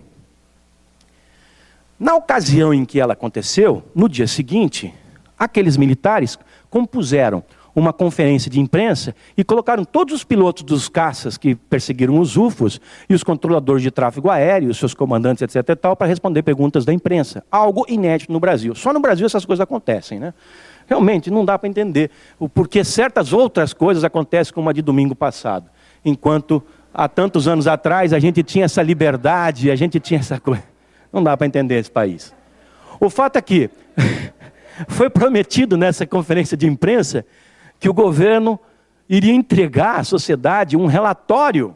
na ocasião em que ela aconteceu, no dia seguinte, aqueles militares compuseram uma conferência de imprensa e colocaram todos os pilotos dos caças que perseguiram os UFOs e os controladores de tráfego aéreo, os seus comandantes, etc. e tal, para responder perguntas da imprensa. Algo inédito no Brasil. Só no Brasil essas coisas acontecem, né? Realmente não dá para entender o porquê certas outras coisas acontecem como a de domingo passado. Enquanto há tantos anos atrás a gente tinha essa liberdade, a gente tinha essa coisa. Não dá para entender esse país. O fato é que foi prometido nessa conferência de imprensa que o governo iria entregar à sociedade um relatório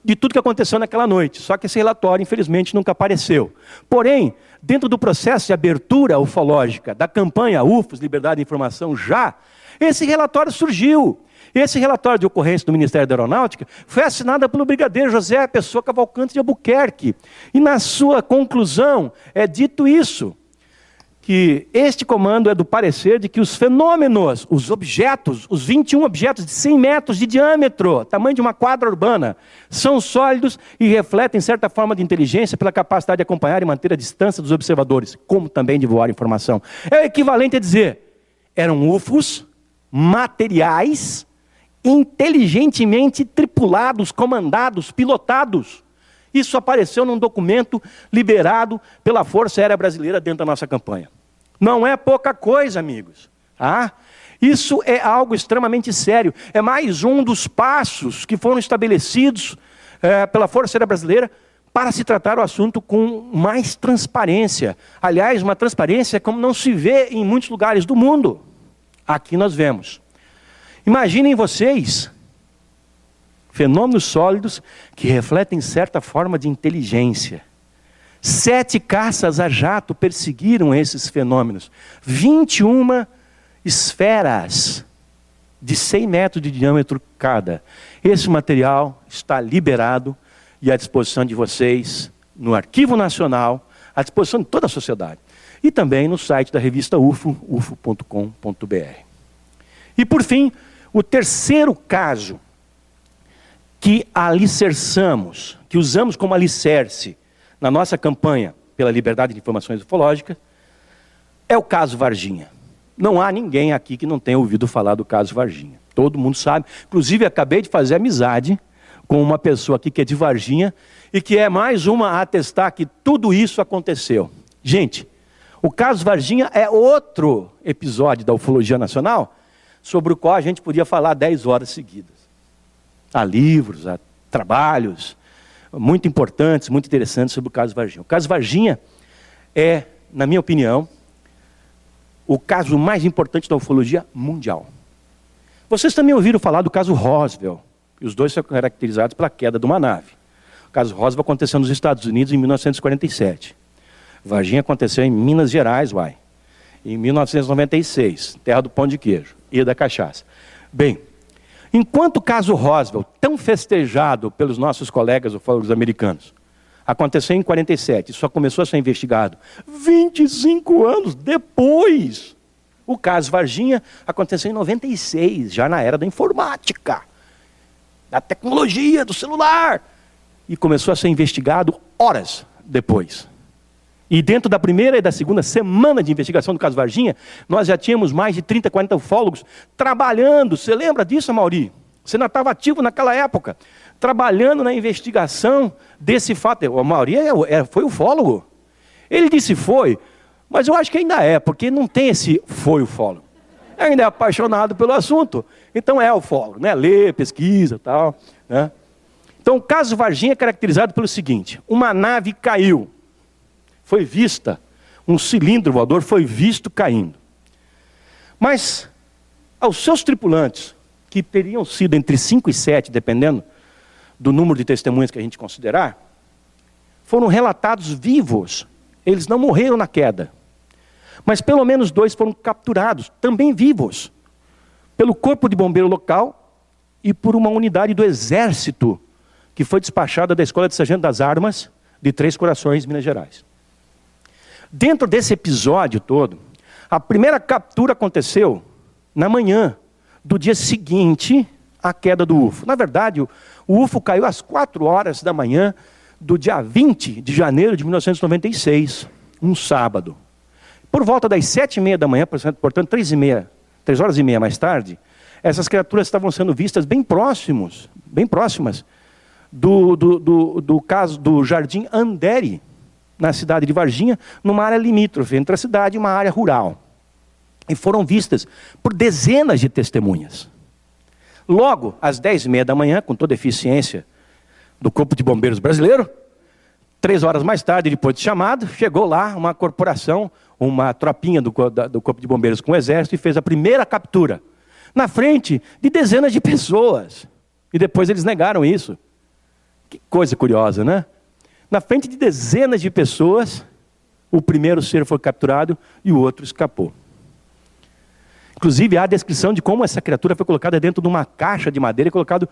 de tudo que aconteceu naquela noite. Só que esse relatório, infelizmente, nunca apareceu. Porém, dentro do processo de abertura ufológica da campanha UFOs, Liberdade de Informação já, esse relatório surgiu. Esse relatório de ocorrência do Ministério da Aeronáutica foi assinado pelo brigadeiro José Pessoa Cavalcante de Albuquerque. E na sua conclusão é dito isso, que este comando é do parecer de que os fenômenos, os objetos, os 21 objetos de 100 metros de diâmetro, tamanho de uma quadra urbana, são sólidos e refletem certa forma de inteligência pela capacidade de acompanhar e manter a distância dos observadores, como também de voar informação. É o equivalente a dizer, eram UFOs materiais, inteligentemente tripulados, comandados, pilotados. Isso apareceu num documento liberado pela Força Aérea Brasileira dentro da nossa campanha. Não é pouca coisa, amigos. Isso é algo extremamente sério. É mais um dos passos que foram estabelecidos pela Força Aérea Brasileira para se tratar o assunto com mais transparência. Aliás, uma transparência como não se vê em muitos lugares do mundo. Aqui nós vemos. Imaginem vocês fenômenos sólidos que refletem certa forma de inteligência. 7 caças a jato perseguiram esses fenômenos. 21 esferas de 100 metros de diâmetro cada. Esse material está liberado e à disposição de vocês no Arquivo Nacional, à disposição de toda a sociedade. E também no site da revista UFO, ufo.com.br. E por fim, o terceiro caso que alicerçamos, que usamos como alicerce na nossa campanha pela liberdade de informações ufológicas, é o caso Varginha. Não há ninguém aqui que não tenha ouvido falar do caso Varginha. Todo mundo sabe. Inclusive, acabei de fazer amizade com uma pessoa aqui que é de Varginha e que é mais uma a atestar que tudo isso aconteceu. Gente, o caso Varginha é outro episódio da ufologia nacional sobre o qual a gente podia falar 10 horas seguidas. Há livros, há trabalhos muito importantes, muito interessantes sobre o caso Varginha. O caso Varginha é, na minha opinião, o caso mais importante da ufologia mundial. Vocês também ouviram falar do caso Roswell, e os dois são caracterizados pela queda de uma nave. O caso Roswell aconteceu nos Estados Unidos em 1947. Varginha aconteceu em Minas Gerais, em 1996, terra do pão de queijo e da cachaça. Bem, enquanto o caso Roswell, tão festejado pelos nossos colegas ufólogos americanos, aconteceu em 47, só começou a ser investigado 25 anos depois. O caso Varginha aconteceu em 96, já na era da informática, da tecnologia, do celular, e começou a ser investigado horas depois. E dentro da primeira e da segunda semana de investigação do caso Varginha, nós já tínhamos mais de 30, 40 ufólogos trabalhando. Você lembra disso, Mauri? Você não estava ativo naquela época, trabalhando na investigação desse fato. O Mauri foi ufólogo. Ele disse foi, mas eu acho que ainda é, porque não tem esse foi ufólogo. Ainda é apaixonado pelo assunto, então é ufólogo, né? Lê, pesquisa e tal, né? Então o caso Varginha é caracterizado pelo seguinte: uma nave caiu. Foi vista, um cilindro voador foi visto caindo. Mas, aos seus tripulantes, que teriam sido entre 5 e 7, dependendo do número de testemunhas que a gente considerar, foram relatados vivos. Eles não morreram na queda. Mas pelo menos 2 foram capturados, também vivos, pelo corpo de bombeiro local e por uma unidade do Exército, que foi despachada da Escola de Sargento das Armas de Três Corações, Minas Gerais. Dentro desse episódio todo, a primeira captura aconteceu na manhã do dia seguinte à queda do UFO. Na verdade, o UFO caiu às 4 horas da manhã do dia 20 de janeiro de 1996, um sábado. Por volta das 7h30 da manhã, portanto 3 horas e meia mais tarde, essas criaturas estavam sendo vistas bem próximas do caso do Jardim Andere, na cidade de Varginha, numa área limítrofe entre a cidade e uma área rural. E foram vistas por dezenas de testemunhas. Logo, às 10h30 da manhã, com toda a eficiência do Corpo de Bombeiros brasileiro, 3 horas mais tarde, depois de chamado, chegou lá uma corporação, uma tropinha do Corpo de Bombeiros com o Exército e fez a primeira captura, na frente de dezenas de pessoas. E depois eles negaram isso. Que coisa curiosa, né? Na frente de dezenas de pessoas, o primeiro ser foi capturado e o outro escapou. Inclusive, há a descrição de como essa criatura foi colocada dentro de uma caixa de madeira e colocado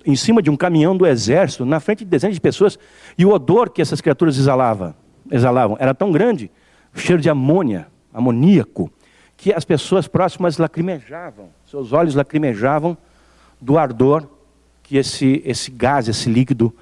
em cima de um caminhão do Exército, na frente de dezenas de pessoas, e o odor que essas criaturas exalavam era tão grande, cheiro de amoníaco, que as pessoas próximas lacrimejavam, seus olhos lacrimejavam do ardor que esse gás, esse líquido,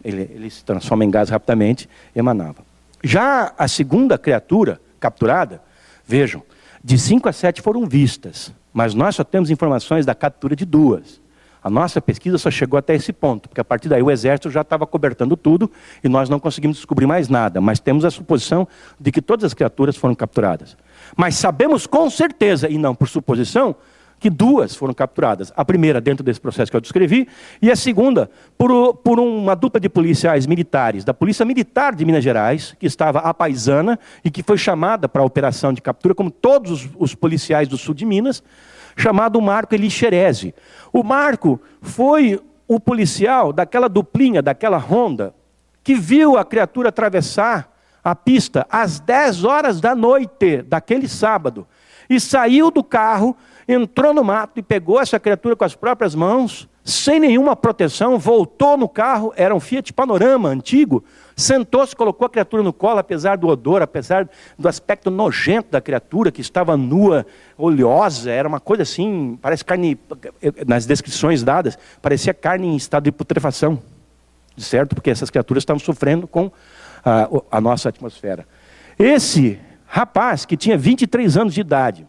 ele se transforma em gás rapidamente, emanava. Já a segunda criatura capturada, vejam, de 5 a 7 foram vistas, mas nós só temos informações da captura de 2. A nossa pesquisa só chegou até esse ponto, porque a partir daí o Exército já estava cobertando tudo e nós não conseguimos descobrir mais nada, mas temos a suposição de que todas as criaturas foram capturadas. Mas sabemos com certeza, e não por suposição, que 2 foram capturadas. A primeira dentro desse processo que eu descrevi, e a segunda por uma dupla de policiais militares, da Polícia Militar de Minas Gerais, que estava à paisana e que foi chamada para a operação de captura, como todos os policiais do sul de Minas, chamado Marco Elixerese. O Marco foi o policial daquela duplinha, daquela ronda, que viu a criatura atravessar a pista às 10 horas da noite daquele sábado, e saiu do carro, entrou no mato e pegou essa criatura com as próprias mãos, sem nenhuma proteção, voltou no carro, era um Fiat Panorama antigo, sentou-se, colocou a criatura no colo, apesar do odor, apesar do aspecto nojento da criatura, que estava nua, oleosa, era uma coisa assim, parece carne, nas descrições dadas, parecia carne em estado de putrefação, certo? Porque essas criaturas estavam sofrendo com a nossa atmosfera. Esse rapaz, que tinha 23 anos de idade,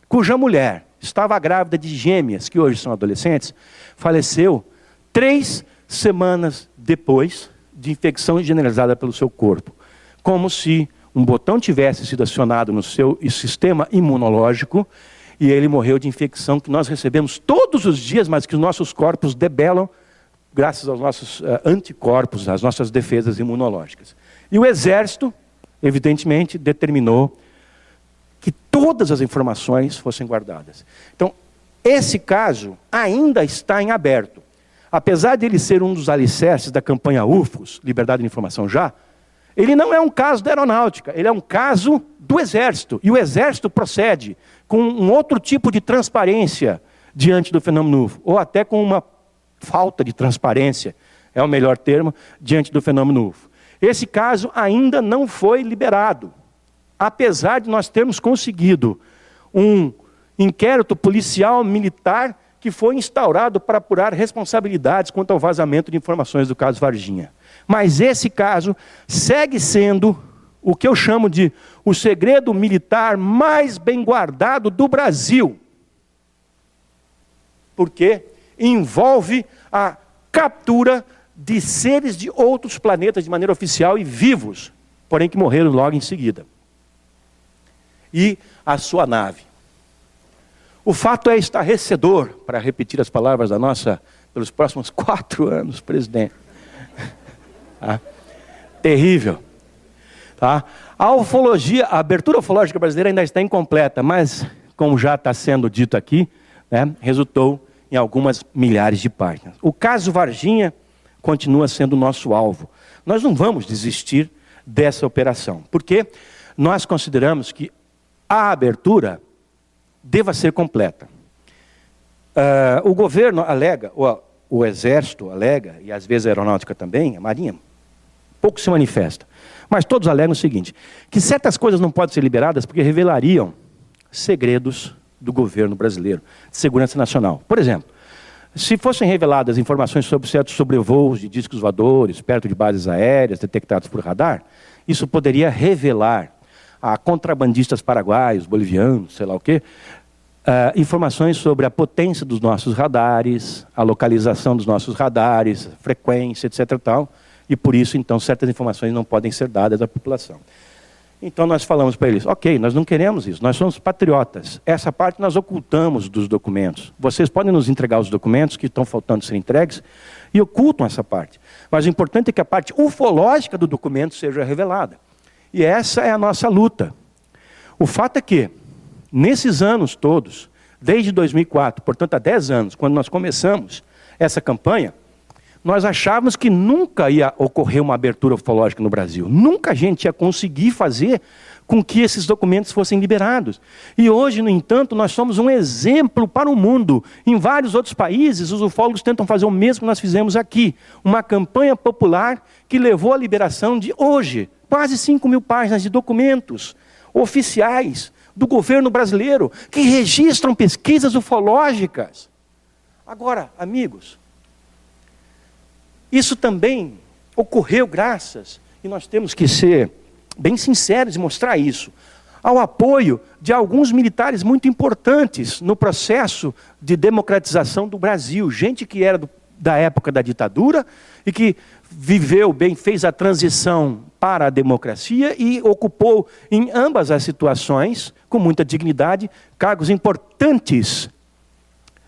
cuja mulher estava grávida de gêmeas, que hoje são adolescentes, faleceu 3 semanas depois de infecção generalizada pelo seu corpo. Como se um botão tivesse sido acionado no seu sistema imunológico e ele morreu de infecção que nós recebemos todos os dias, mas que os nossos corpos debelam graças aos nossos anticorpos, às nossas defesas imunológicas. E o Exército, evidentemente, determinou que todas as informações fossem guardadas. Então, esse caso ainda está em aberto. Apesar de ele ser um dos alicerces da campanha UFOS, Liberdade de Informação Já, ele não é um caso da aeronáutica, ele é um caso do Exército. E o Exército procede com um outro tipo de transparência diante do fenômeno UFO, ou até com uma falta de transparência, é o melhor termo, diante do fenômeno UFO. Esse caso ainda não foi liberado. Apesar de nós termos conseguido um inquérito policial militar que foi instaurado para apurar responsabilidades quanto ao vazamento de informações do caso Varginha. Mas esse caso segue sendo o que eu chamo de o segredo militar mais bem guardado do Brasil. Porque envolve a captura de seres de outros planetas de maneira oficial e vivos, porém que morreram logo em seguida. E a sua nave. O fato é estarrecedor, para repetir as palavras da nossa, pelos próximos 4 anos, presidente. Tá? Terrível. Tá? A abertura ufológica brasileira ainda está incompleta, mas, como já está sendo dito aqui, né, resultou em algumas milhares de páginas. O caso Varginha continua sendo o nosso alvo. Nós não vamos desistir dessa operação, porque nós consideramos que a abertura deva ser completa. O governo alega, o Exército alega, e às vezes a Aeronáutica também, a Marinha, pouco se manifesta. Mas todos alegam o seguinte, que certas coisas não podem ser liberadas porque revelariam segredos do governo brasileiro, de segurança nacional. Por exemplo, se fossem reveladas informações sobre certos sobrevoos de discos voadores, perto de bases aéreas, detectados por radar, isso poderia revelar a contrabandistas paraguaios, bolivianos, sei lá o quê, informações sobre a potência dos nossos radares, a localização dos nossos radares, frequência, etc. Tal, e por isso, então, certas informações não podem ser dadas à população. Então nós falamos para eles, ok, nós não queremos isso, nós somos patriotas. Essa parte nós ocultamos dos documentos. Vocês podem nos entregar os documentos que estão faltando ser entregues e ocultam essa parte. Mas o importante é que a parte ufológica do documento seja revelada. E essa é a nossa luta. O fato é que, nesses anos todos, desde 2004, portanto há 10 anos, quando nós começamos essa campanha, nós achávamos que nunca ia ocorrer uma abertura ufológica no Brasil. Nunca a gente ia conseguir fazer com que esses documentos fossem liberados. E hoje, no entanto, nós somos um exemplo para o mundo. Em vários outros países, os ufólogos tentam fazer o mesmo que nós fizemos aqui. Uma campanha popular que levou à liberação de hoje quase 5.000 páginas de documentos oficiais do governo brasileiro que registram pesquisas ufológicas. Agora, amigos, isso também ocorreu graças, e nós temos que ser bem sinceros e mostrar isso, ao apoio de alguns militares muito importantes no processo de democratização do Brasil. Gente que era da época da ditadura e que viveu bem, fez a transição para a democracia e ocupou em ambas as situações, com muita dignidade, cargos importantes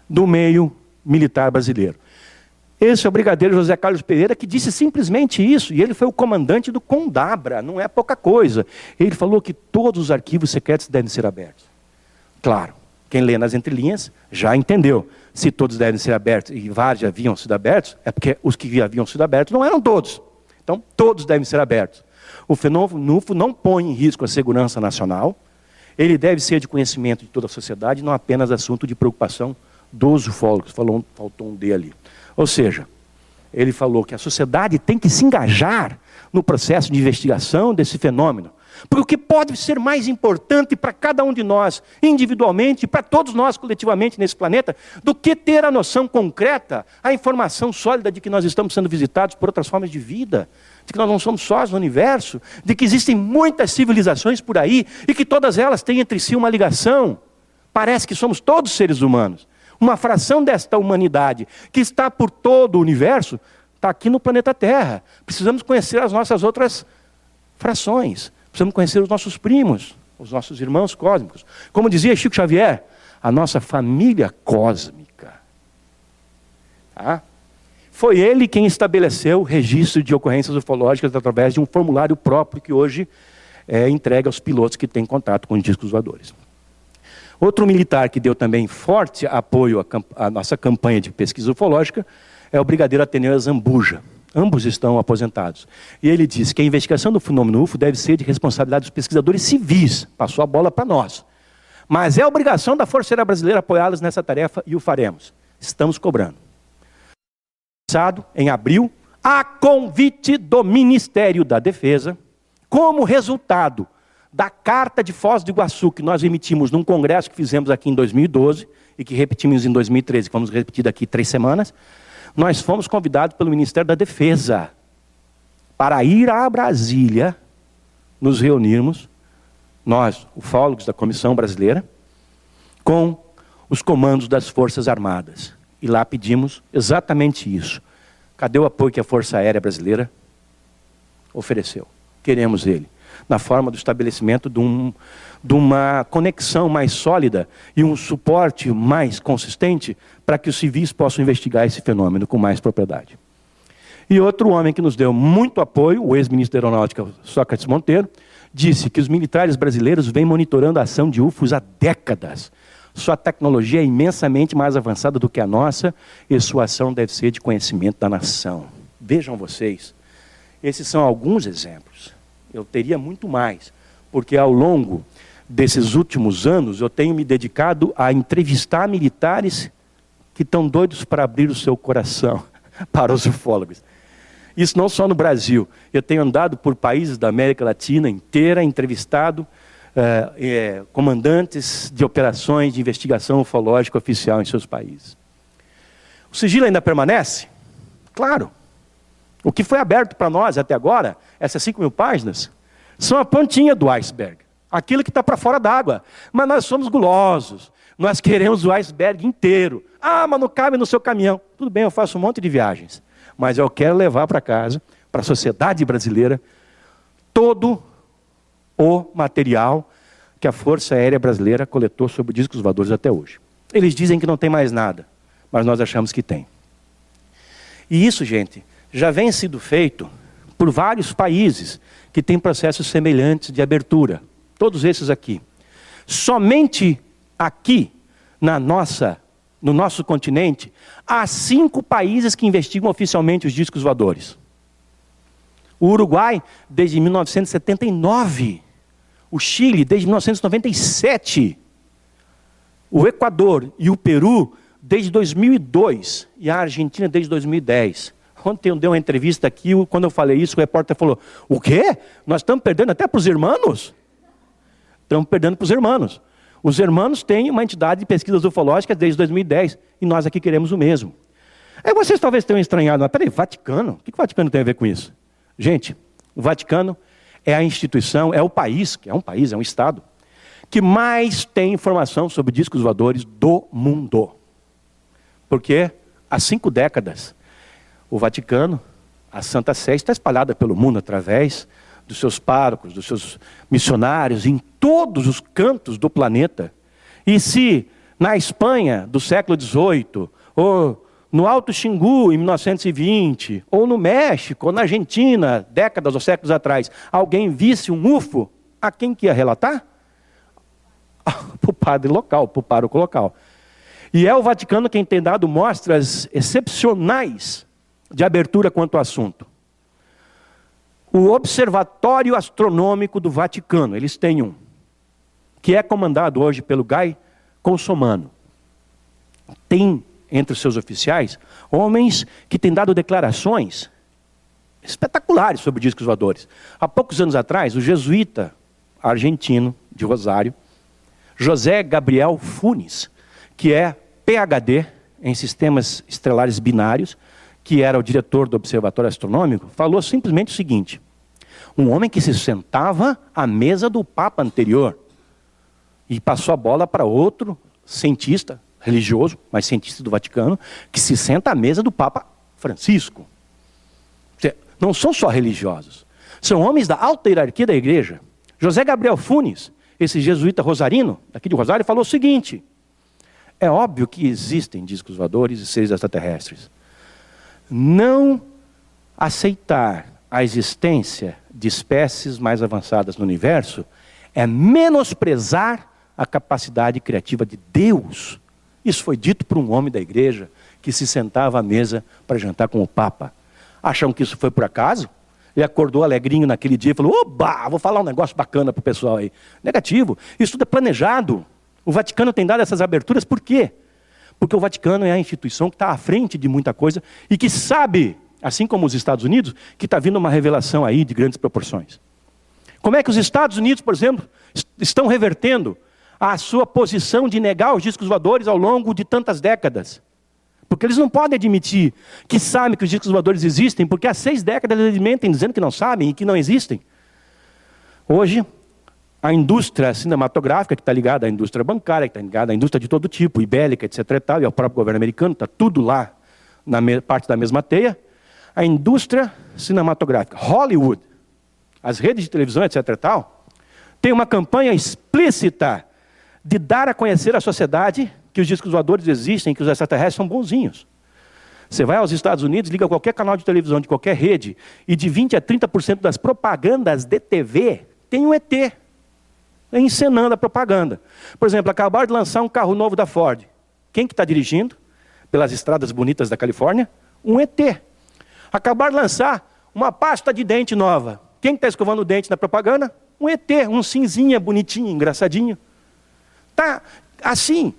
do meio militar brasileiro. Esse é o brigadeiro José Carlos Pereira, que disse simplesmente isso, e ele foi o comandante do Condabra, não é pouca coisa. Ele falou que todos os arquivos secretos devem ser abertos. Claro, quem lê nas entrelinhas já entendeu. Se todos devem ser abertos, e vários já haviam sido abertos, é porque os que haviam sido abertos não eram todos. Então, todos devem ser abertos. O fenômeno UFO não põe em risco a segurança nacional, ele deve ser de conhecimento de toda a sociedade, não apenas assunto de preocupação dos ufólogos. Faltou um D ali. Ou seja, ele falou que a sociedade tem que se engajar no processo de investigação desse fenômeno. Porque o que pode ser mais importante para cada um de nós, individualmente, e para todos nós coletivamente nesse planeta, do que ter a noção concreta, a informação sólida de que nós estamos sendo visitados por outras formas de vida, de que nós não somos sós no universo, de que existem muitas civilizações por aí, e que todas elas têm entre si uma ligação. Parece que somos todos seres humanos. Uma fração desta humanidade que está por todo o universo, está aqui no planeta Terra. Precisamos conhecer as nossas outras frações. Precisamos conhecer os nossos primos, os nossos irmãos cósmicos. Como dizia Chico Xavier, a nossa família cósmica. Tá? Foi ele quem estabeleceu o registro de ocorrências ufológicas através de um formulário próprio que hoje é entregue aos pilotos que têm contato com os discos voadores. Outro militar que deu também forte apoio à nossa campanha de pesquisa ufológica é o brigadeiro Ateneu Zambuja. Ambos estão aposentados. E ele diz que a investigação do fenômeno UFO deve ser de responsabilidade dos pesquisadores civis. Passou a bola para nós. Mas é obrigação da Força Aérea Brasileira apoiá-los nessa tarefa e o faremos. Estamos cobrando. Em abril, a convite do Ministério da Defesa, como resultado da Carta de Foz do Iguaçu, que nós emitimos num congresso que fizemos aqui em 2012, e que repetimos em 2013, que vamos repetir daqui 3 semanas, nós fomos convidados pelo Ministério da Defesa para ir a Brasília, nos reunirmos, nós, ufólogos da Comissão Brasileira, com os comandos das Forças Armadas. E lá pedimos exatamente isso. Cadê o apoio que a Força Aérea Brasileira ofereceu? Queremos ele. Na forma do estabelecimento de uma conexão mais sólida e um suporte mais consistente para que os civis possam investigar esse fenômeno com mais propriedade. E outro homem que nos deu muito apoio, o ex-ministro da Aeronáutica, Sócrates Monteiro, disse que os militares brasileiros vêm monitorando a ação de UFOs há décadas. Sua tecnologia é imensamente mais avançada do que a nossa e sua ação deve ser de conhecimento da nação. Vejam vocês, esses são alguns exemplos. Eu teria muito mais, porque ao longo desses últimos anos eu tenho me dedicado a entrevistar militares que estão doidos para abrir o seu coração para os ufólogos. Isso não só no Brasil. Eu tenho andado por países da América Latina inteira, entrevistado comandantes de operações de investigação ufológica oficial em seus países. O sigilo ainda permanece? Claro. O que foi aberto para nós até agora, essas 5.000 páginas, são a pontinha do iceberg. Aquilo que está para fora d'água. Mas nós somos gulosos. Nós queremos o iceberg inteiro. Ah, mas não cabe no seu caminhão. Tudo bem, eu faço um monte de viagens. Mas eu quero levar para casa, para a sociedade brasileira, todo o material que a Força Aérea Brasileira coletou sobre discos voadores até hoje. Eles dizem que não tem mais nada, mas nós achamos que tem. E isso, gente, já vem sido feito por vários países que têm processos semelhantes de abertura. Todos esses aqui. Somente aqui, no nosso continente, há 5 países que investigam oficialmente os discos voadores. O Uruguai, desde 1979. O Chile, desde 1997. O Equador e o Peru, desde 2002. E a Argentina, desde 2010. Ontem eu dei uma entrevista aqui, quando eu falei isso, o repórter falou, o quê? Nós estamos perdendo até para os irmãos? Estamos perdendo para os irmãos. Os irmãos têm uma entidade de pesquisas ufológicas desde 2010, e nós aqui queremos o mesmo. Aí vocês talvez tenham estranhado, mas peraí, Vaticano? O que o Vaticano tem a ver com isso? Gente, o Vaticano é a instituição, é o país, que é um país, é um Estado, que mais tem informação sobre discos voadores do mundo. Porque há 5 décadas, o Vaticano, a Santa Sé, está espalhada pelo mundo através dos seus párocos, dos seus missionários, em todos os cantos do planeta. E se na Espanha do século XVIII, ou no Alto Xingu, em 1920, ou no México, ou na Argentina, décadas ou séculos atrás, alguém visse um UFO, a quem que ia relatar? Para o padre local, para o pároco local. E é o Vaticano quem tem dado mostras excepcionais de abertura quanto ao assunto. O Observatório Astronômico do Vaticano, eles têm um, que é comandado hoje pelo Guy Consolmano. Tem entre os seus oficiais homens que têm dado declarações espetaculares sobre discos voadores. Há poucos anos atrás, o jesuíta argentino de Rosário, José Gabriel Funes, que é PhD em sistemas estelares binários, que era o diretor do Observatório Astronômico, falou simplesmente o seguinte: um homem que se sentava à mesa do Papa anterior e passou a bola para outro cientista, religioso, mas cientista do Vaticano, que se senta à mesa do Papa Francisco. Não são só religiosos, são homens da alta hierarquia da igreja. José Gabriel Funes, esse jesuíta rosarino, daqui de Rosário, falou o seguinte: é óbvio que existem discos voadores e seres extraterrestres. Não aceitar a existência de espécies mais avançadas no universo é menosprezar a capacidade criativa de Deus. Isso foi dito por um homem da igreja que se sentava à mesa para jantar com o Papa. Acham que isso foi por acaso? Ele acordou alegrinho naquele dia e falou: oba, vou falar um negócio bacana para o pessoal aí. Negativo, isso tudo é planejado. O Vaticano tem dado essas aberturas, por quê? Porque o Vaticano é a instituição que está à frente de muita coisa e que sabe, assim como os Estados Unidos, que está vindo uma revelação aí de grandes proporções. Como é que os Estados Unidos, por exemplo, estão revertendo a sua posição de negar os discos voadores ao longo de tantas décadas? Porque eles não podem admitir que sabem que os discos voadores existem, porque há 6 décadas eles mentem dizendo que não sabem e que não existem. Hoje, a indústria cinematográfica, que está ligada à indústria bancária, que está ligada à indústria de todo tipo, ibérica, etc. e tal, e ao próprio governo americano, está tudo lá na parte da mesma teia. A indústria cinematográfica, Hollywood, as redes de televisão, etc. e tal, tem uma campanha explícita de dar a conhecer à sociedade que os discos voadores existem, que os extraterrestres são bonzinhos. Você vai aos Estados Unidos, liga qualquer canal de televisão, de qualquer rede, e de 20% a 30% das propagandas de TV tem um ET encenando a propaganda. Por exemplo, acabaram de lançar um carro novo da Ford. Quem que está dirigindo pelas estradas bonitas da Califórnia? Um ET. Acabaram de lançar uma pasta de dente nova. Quem está escovando o dente na propaganda? Um ET, um cinzinha bonitinho, engraçadinho. Tá assim,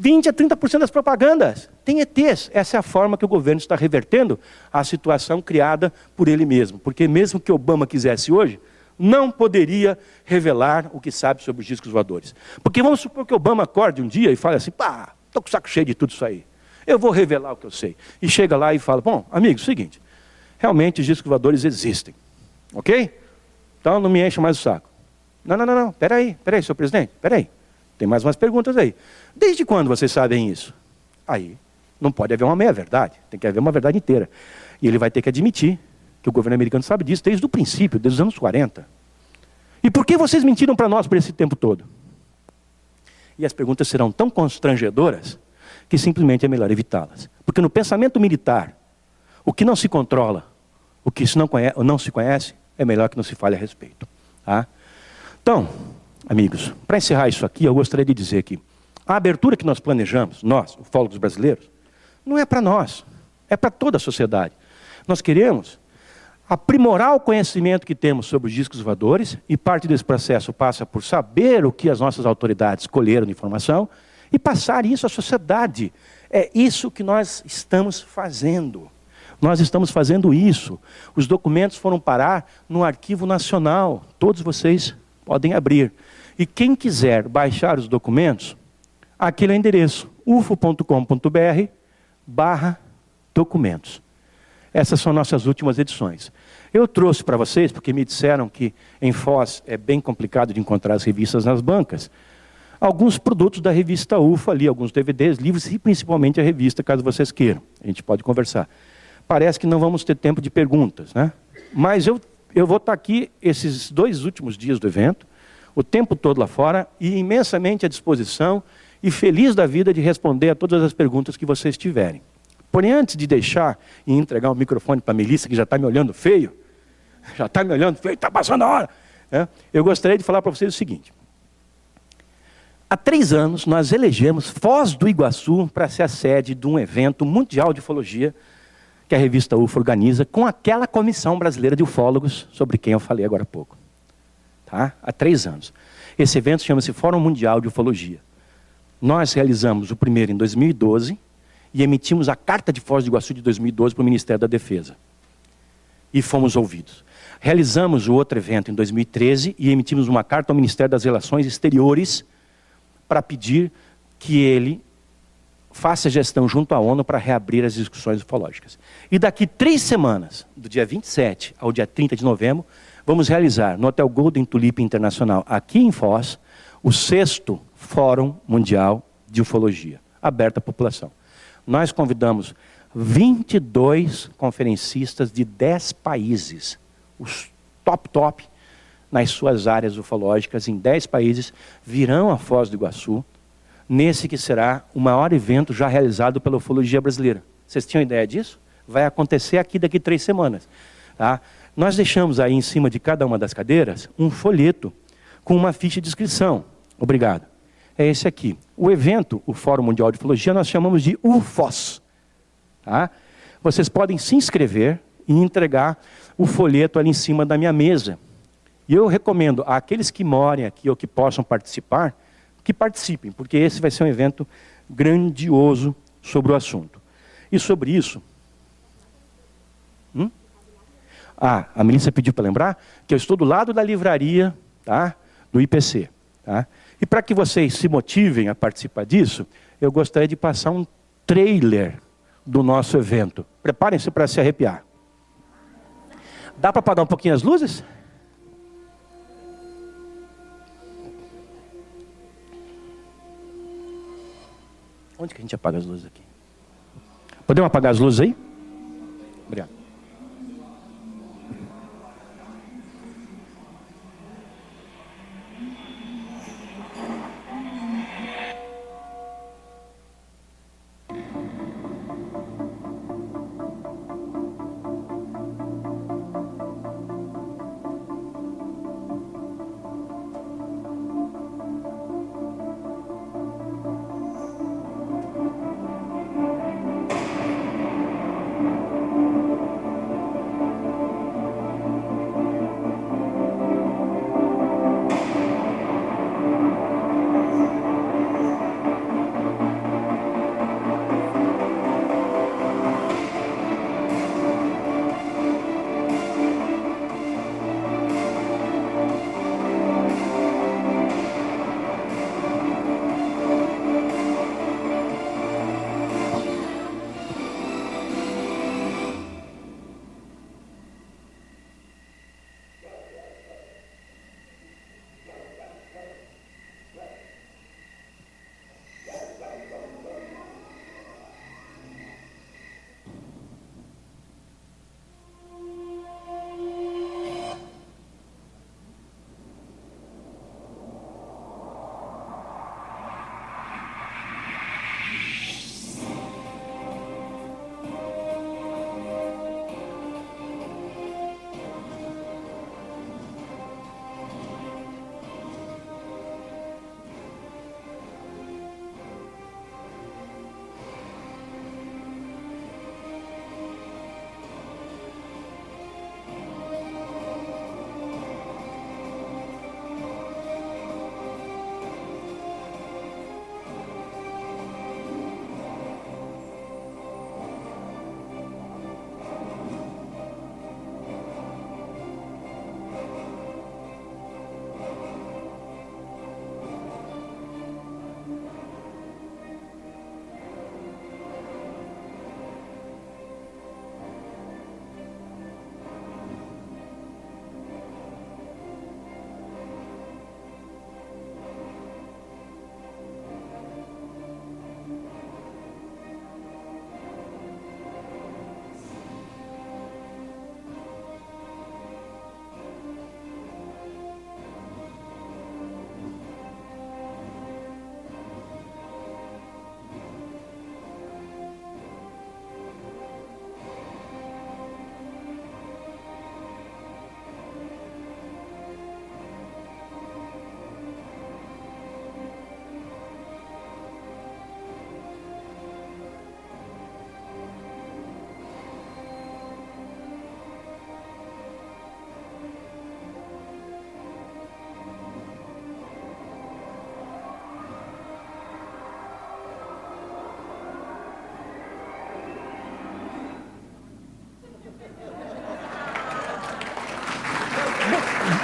20% a 30% das propagandas tem ETs. Essa é a forma que o governo está revertendo a situação criada por ele mesmo. Porque mesmo que Obama quisesse hoje, não poderia revelar o que sabe sobre os discos voadores. Porque vamos supor que Obama acorde um dia e fale assim: pá, estou com o saco cheio de tudo isso aí. Eu vou revelar o que eu sei. E chega lá e fala: bom, amigos, é o seguinte, realmente os discos voadores existem. Ok? Então não me encha mais o saco. Não. Peraí, senhor presidente, peraí. Tem mais umas perguntas aí. Desde quando vocês sabem isso? Aí não pode haver uma meia-verdade, tem que haver uma verdade inteira. E ele vai ter que admitir que o governo americano sabe disso desde o princípio, desde os anos 40. E por que vocês mentiram para nós por esse tempo todo? E as perguntas serão tão constrangedoras que simplesmente é melhor evitá-las. Porque no pensamento militar, o que não se controla, o que não se conhece, é melhor que não se fale a respeito. Tá? Então, amigos, para encerrar isso aqui, eu gostaria de dizer que a abertura que nós planejamos, nós, ufólogos brasileiros, não é para nós, é para toda a sociedade. Nós queremos aprimorar o conhecimento que temos sobre os discos voadores, e parte desse processo passa por saber o que as nossas autoridades colheram de informação e passar isso à sociedade. É isso que nós estamos fazendo. Nós estamos fazendo isso. Os documentos foram parar no Arquivo Nacional. Todos vocês podem abrir. E quem quiser baixar os documentos, aquele é o endereço, ufo.com.br/documentos. Essas são nossas últimas edições. Eu trouxe para vocês, porque me disseram que em Foz é bem complicado de encontrar as revistas nas bancas, alguns produtos da revista UFO ali, alguns DVDs, livros e principalmente a revista, caso vocês queiram. A gente pode conversar. Parece que não vamos ter tempo de perguntas, né? Mas eu vou estar aqui esses 2 últimos dias do evento, o tempo todo lá fora, e imensamente à disposição e feliz da vida de responder a todas as perguntas que vocês tiverem. Porém, antes de deixar e entregar o microfone para a Melissa, que já está me olhando feio, está passando a hora, né? Eu gostaria de falar para vocês o seguinte. Há 3 anos, nós elegemos Foz do Iguaçu para ser a sede de um evento mundial de ufologia que a revista UFO organiza com aquela Comissão Brasileira de Ufólogos, sobre quem eu falei agora há pouco. Tá? Há 3 anos. Esse evento chama-se Fórum Mundial de Ufologia. Nós realizamos o primeiro em 2012 e emitimos a Carta de Foz do Iguaçu de 2012 para o Ministério da Defesa. E fomos ouvidos. Realizamos o outro evento em 2013 e emitimos uma carta ao Ministério das Relações Exteriores para pedir que ele faça gestão junto à ONU para reabrir as discussões ufológicas. E daqui 3 semanas, do dia 27 ao dia 30 de novembro, vamos realizar no Hotel Golden Tulip Internacional, aqui em Foz, o 6º Fórum Mundial de Ufologia, aberto à população. Nós convidamos 22 conferencistas de 10 países, os top nas suas áreas ufológicas, em 10 países, virão a Foz do Iguaçu, nesse que será o maior evento já realizado pela ufologia brasileira. Vocês tinham ideia disso? Vai acontecer aqui daqui 3 semanas. Tá? Nós deixamos aí em cima de cada uma das cadeiras um folheto com uma ficha de inscrição. Obrigado. É esse aqui. O evento, o Fórum Mundial de Ufologia, nós chamamos de UFOS. Tá? Vocês podem se inscrever e entregar o folheto ali em cima da minha mesa. E eu recomendo àqueles que morem aqui ou que possam participar, que participem, porque esse vai ser um evento grandioso sobre o assunto. E sobre isso... a Melissa pediu para lembrar que eu estou do lado da livraria, tá, do IPC. Tá? E para que vocês se motivem a participar disso, eu gostaria de passar um trailer do nosso evento. Preparem-se para se arrepiar. Dá para apagar um pouquinho as luzes? Onde que a gente apaga as luzes aqui? Podemos apagar as luzes aí? Obrigado.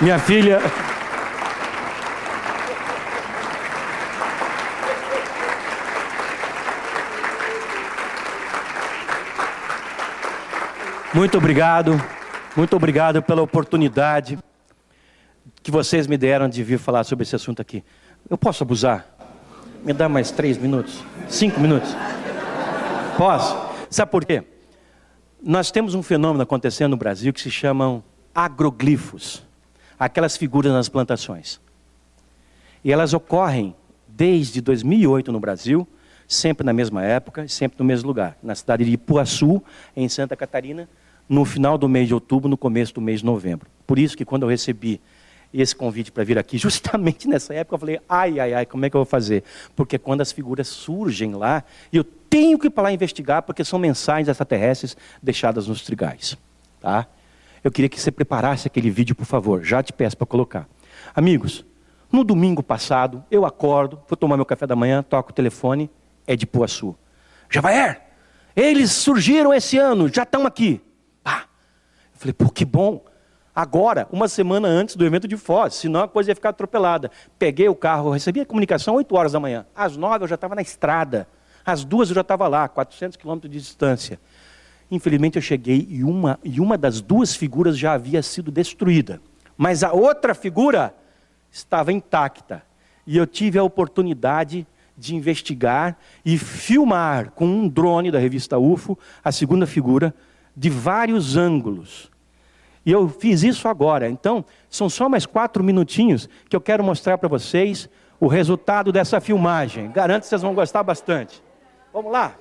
Minha filha... Muito obrigado pela oportunidade que vocês me deram de vir falar sobre esse assunto aqui. Eu posso abusar? Me dá mais 3 minutos? 5 minutos? Posso? Sabe por quê? Nós temos um fenômeno acontecendo no Brasil que se chamam agroglifos. Aquelas figuras nas plantações. E elas ocorrem desde 2008 no Brasil, sempre na mesma época, sempre no mesmo lugar. Na cidade de Ipuaçu, em Santa Catarina, no final do mês de outubro, no começo do mês de novembro. Por isso que quando eu recebi esse convite para vir aqui, justamente nessa época, eu falei, ai, como é que eu vou fazer? Porque quando as figuras surgem lá, eu tenho que ir para lá investigar, porque são mensagens extraterrestres deixadas nos trigais. Tá? Eu queria que você preparasse aquele vídeo, por favor. Já te peço para colocar. Amigos, no domingo passado, eu acordo, vou tomar meu café da manhã, toco o telefone, é de Ipuaçu. Javaer, eles surgiram esse ano, já estão aqui. Pá. Eu falei, pô, que bom. Agora, uma semana antes do evento de Foz, senão a coisa ia ficar atropelada. Peguei o carro, recebi a comunicação 8 horas da manhã. Às 9 eu já estava na estrada. Às 2 eu já estava lá, 400 quilômetros de distância. Infelizmente eu cheguei e uma das 2 figuras já havia sido destruída. Mas a outra figura estava intacta. E eu tive a oportunidade de investigar e filmar com um drone da revista UFO a segunda figura de vários ângulos. E eu fiz isso agora. Então, são só mais 4 minutinhos que eu quero mostrar para vocês o resultado dessa filmagem. Garanto que vocês vão gostar bastante. Vamos lá?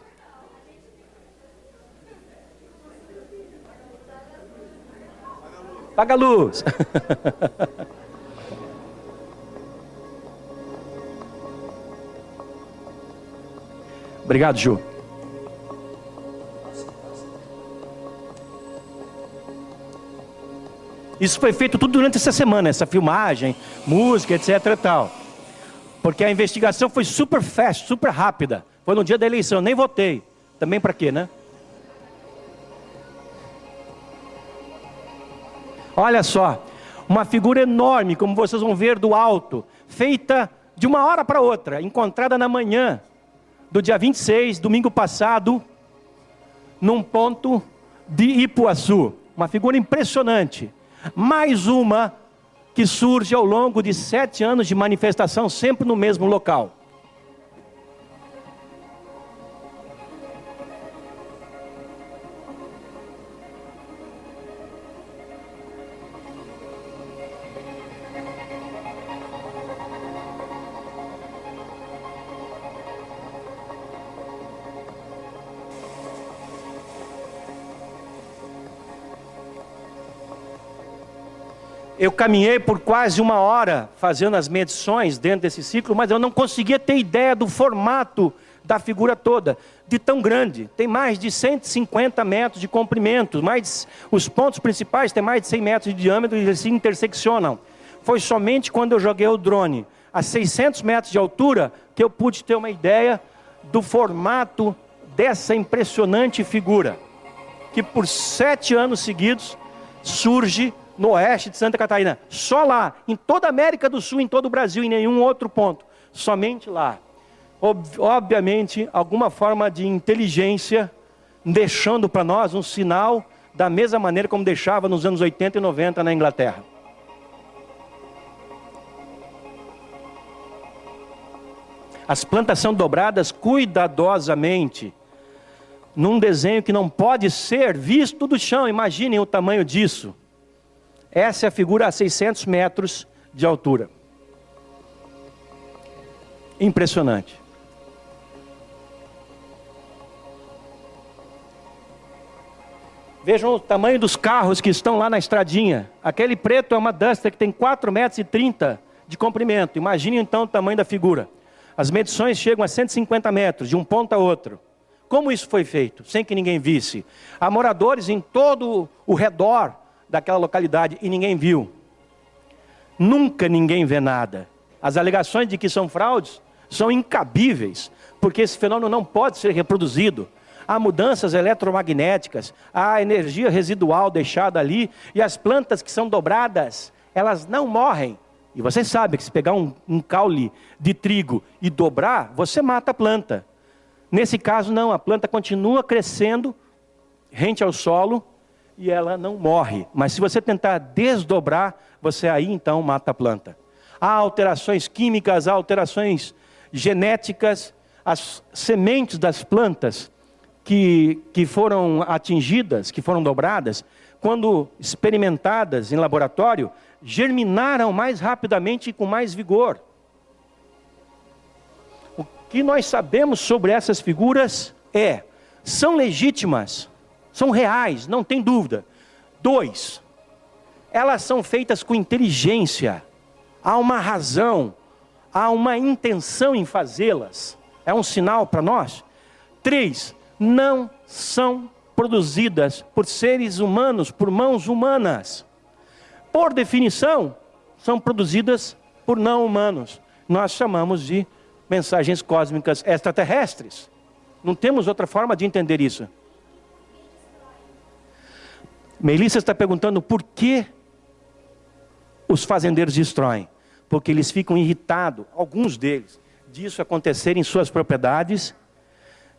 Apaga a luz. Obrigado, Ju. Isso foi feito tudo durante essa semana, essa filmagem, música, etc. e tal. Porque a investigação foi super fast, super rápida. Foi no dia da eleição, eu nem votei. Também para quê, né? Olha só, uma figura enorme, como vocês vão ver do alto, feita de uma hora para outra, encontrada na manhã do dia 26, domingo passado, num ponto de Ipuaçu. Uma figura impressionante. Mais uma que surge ao longo de 7 anos de manifestação, sempre no mesmo local. Eu caminhei por quase 1 hora fazendo as medições dentro desse ciclo, mas eu não conseguia ter ideia do formato da figura toda, de tão grande. Tem mais de 150 metros de comprimento, os pontos principais têm mais de 100 metros de diâmetro e eles se interseccionam. Foi somente quando eu joguei o drone a 600 metros de altura que eu pude ter uma ideia do formato dessa impressionante figura, que por 7 anos seguidos surge no oeste de Santa Catarina, só lá, em toda a América do Sul, em todo o Brasil, em nenhum outro ponto, somente lá. Obviamente, alguma forma de inteligência, deixando para nós um sinal da mesma maneira como deixava nos anos 80 e 90 na Inglaterra. As plantas são dobradas cuidadosamente, num desenho que não pode ser visto do chão. Imaginem o tamanho disso. Essa é a figura a 600 metros de altura. Impressionante. Vejam o tamanho dos carros que estão lá na estradinha. Aquele preto é uma Duster que tem 4,30 metros de comprimento. Imaginem então o tamanho da figura. As medições chegam a 150 metros, de um ponto a outro. Como isso foi feito? Sem que ninguém visse. Há moradores em todo o redor daquela localidade e ninguém viu. Nunca ninguém vê nada. As alegações de que são fraudes são incabíveis, porque esse fenômeno não pode ser reproduzido. Há mudanças eletromagnéticas, há energia residual deixada ali, e as plantas que são dobradas elas não morrem. E você sabe que se pegar um caule de trigo e dobrar, você mata a planta. Nesse caso não, a planta continua crescendo rente ao solo e ela não morre. Mas se você tentar desdobrar, você aí então mata a planta. Há alterações químicas, há alterações genéticas. As sementes das plantas que foram atingidas, que foram dobradas, quando experimentadas em laboratório, germinaram mais rapidamente e com mais vigor. O que nós sabemos sobre essas figuras são legítimas, são reais, não tem dúvida. 2, elas são feitas com inteligência, há uma razão, há uma intenção em fazê-las. É um sinal para nós. 3, não são produzidas por seres humanos, por mãos humanas. Por definição, são produzidas por não humanos. Nós chamamos de mensagens cósmicas extraterrestres. Não temos outra forma de entender isso. Melissa está perguntando por que os fazendeiros destroem. Porque eles ficam irritados, alguns deles, disso acontecer em suas propriedades,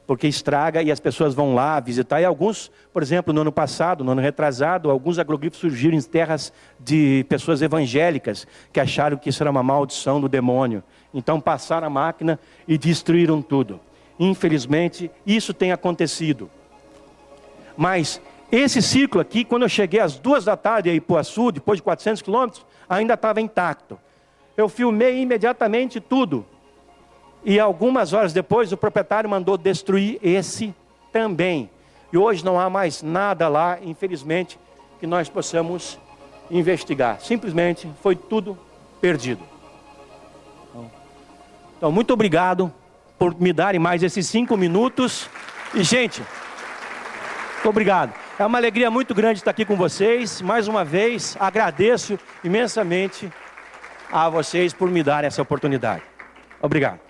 porque estraga e as pessoas vão lá visitar. E alguns, por exemplo, no ano passado, no ano retrasado, alguns agroglifos surgiram em terras de pessoas evangélicas que acharam que isso era uma maldição do demônio. Então passaram a máquina e destruíram tudo. Infelizmente, isso tem acontecido. Mas esse ciclo aqui, quando eu cheguei às 2 da tarde em Ipuaçu, depois de 400 quilômetros, ainda estava intacto. Eu filmei imediatamente tudo. E algumas horas depois o proprietário mandou destruir esse também. E hoje não há mais nada lá, infelizmente, que nós possamos investigar. Simplesmente foi tudo perdido. Então, muito obrigado por me darem mais esses 5 minutos. E, gente, obrigado. É uma alegria muito grande estar aqui com vocês. Mais uma vez, agradeço imensamente a vocês por me darem essa oportunidade. Obrigado.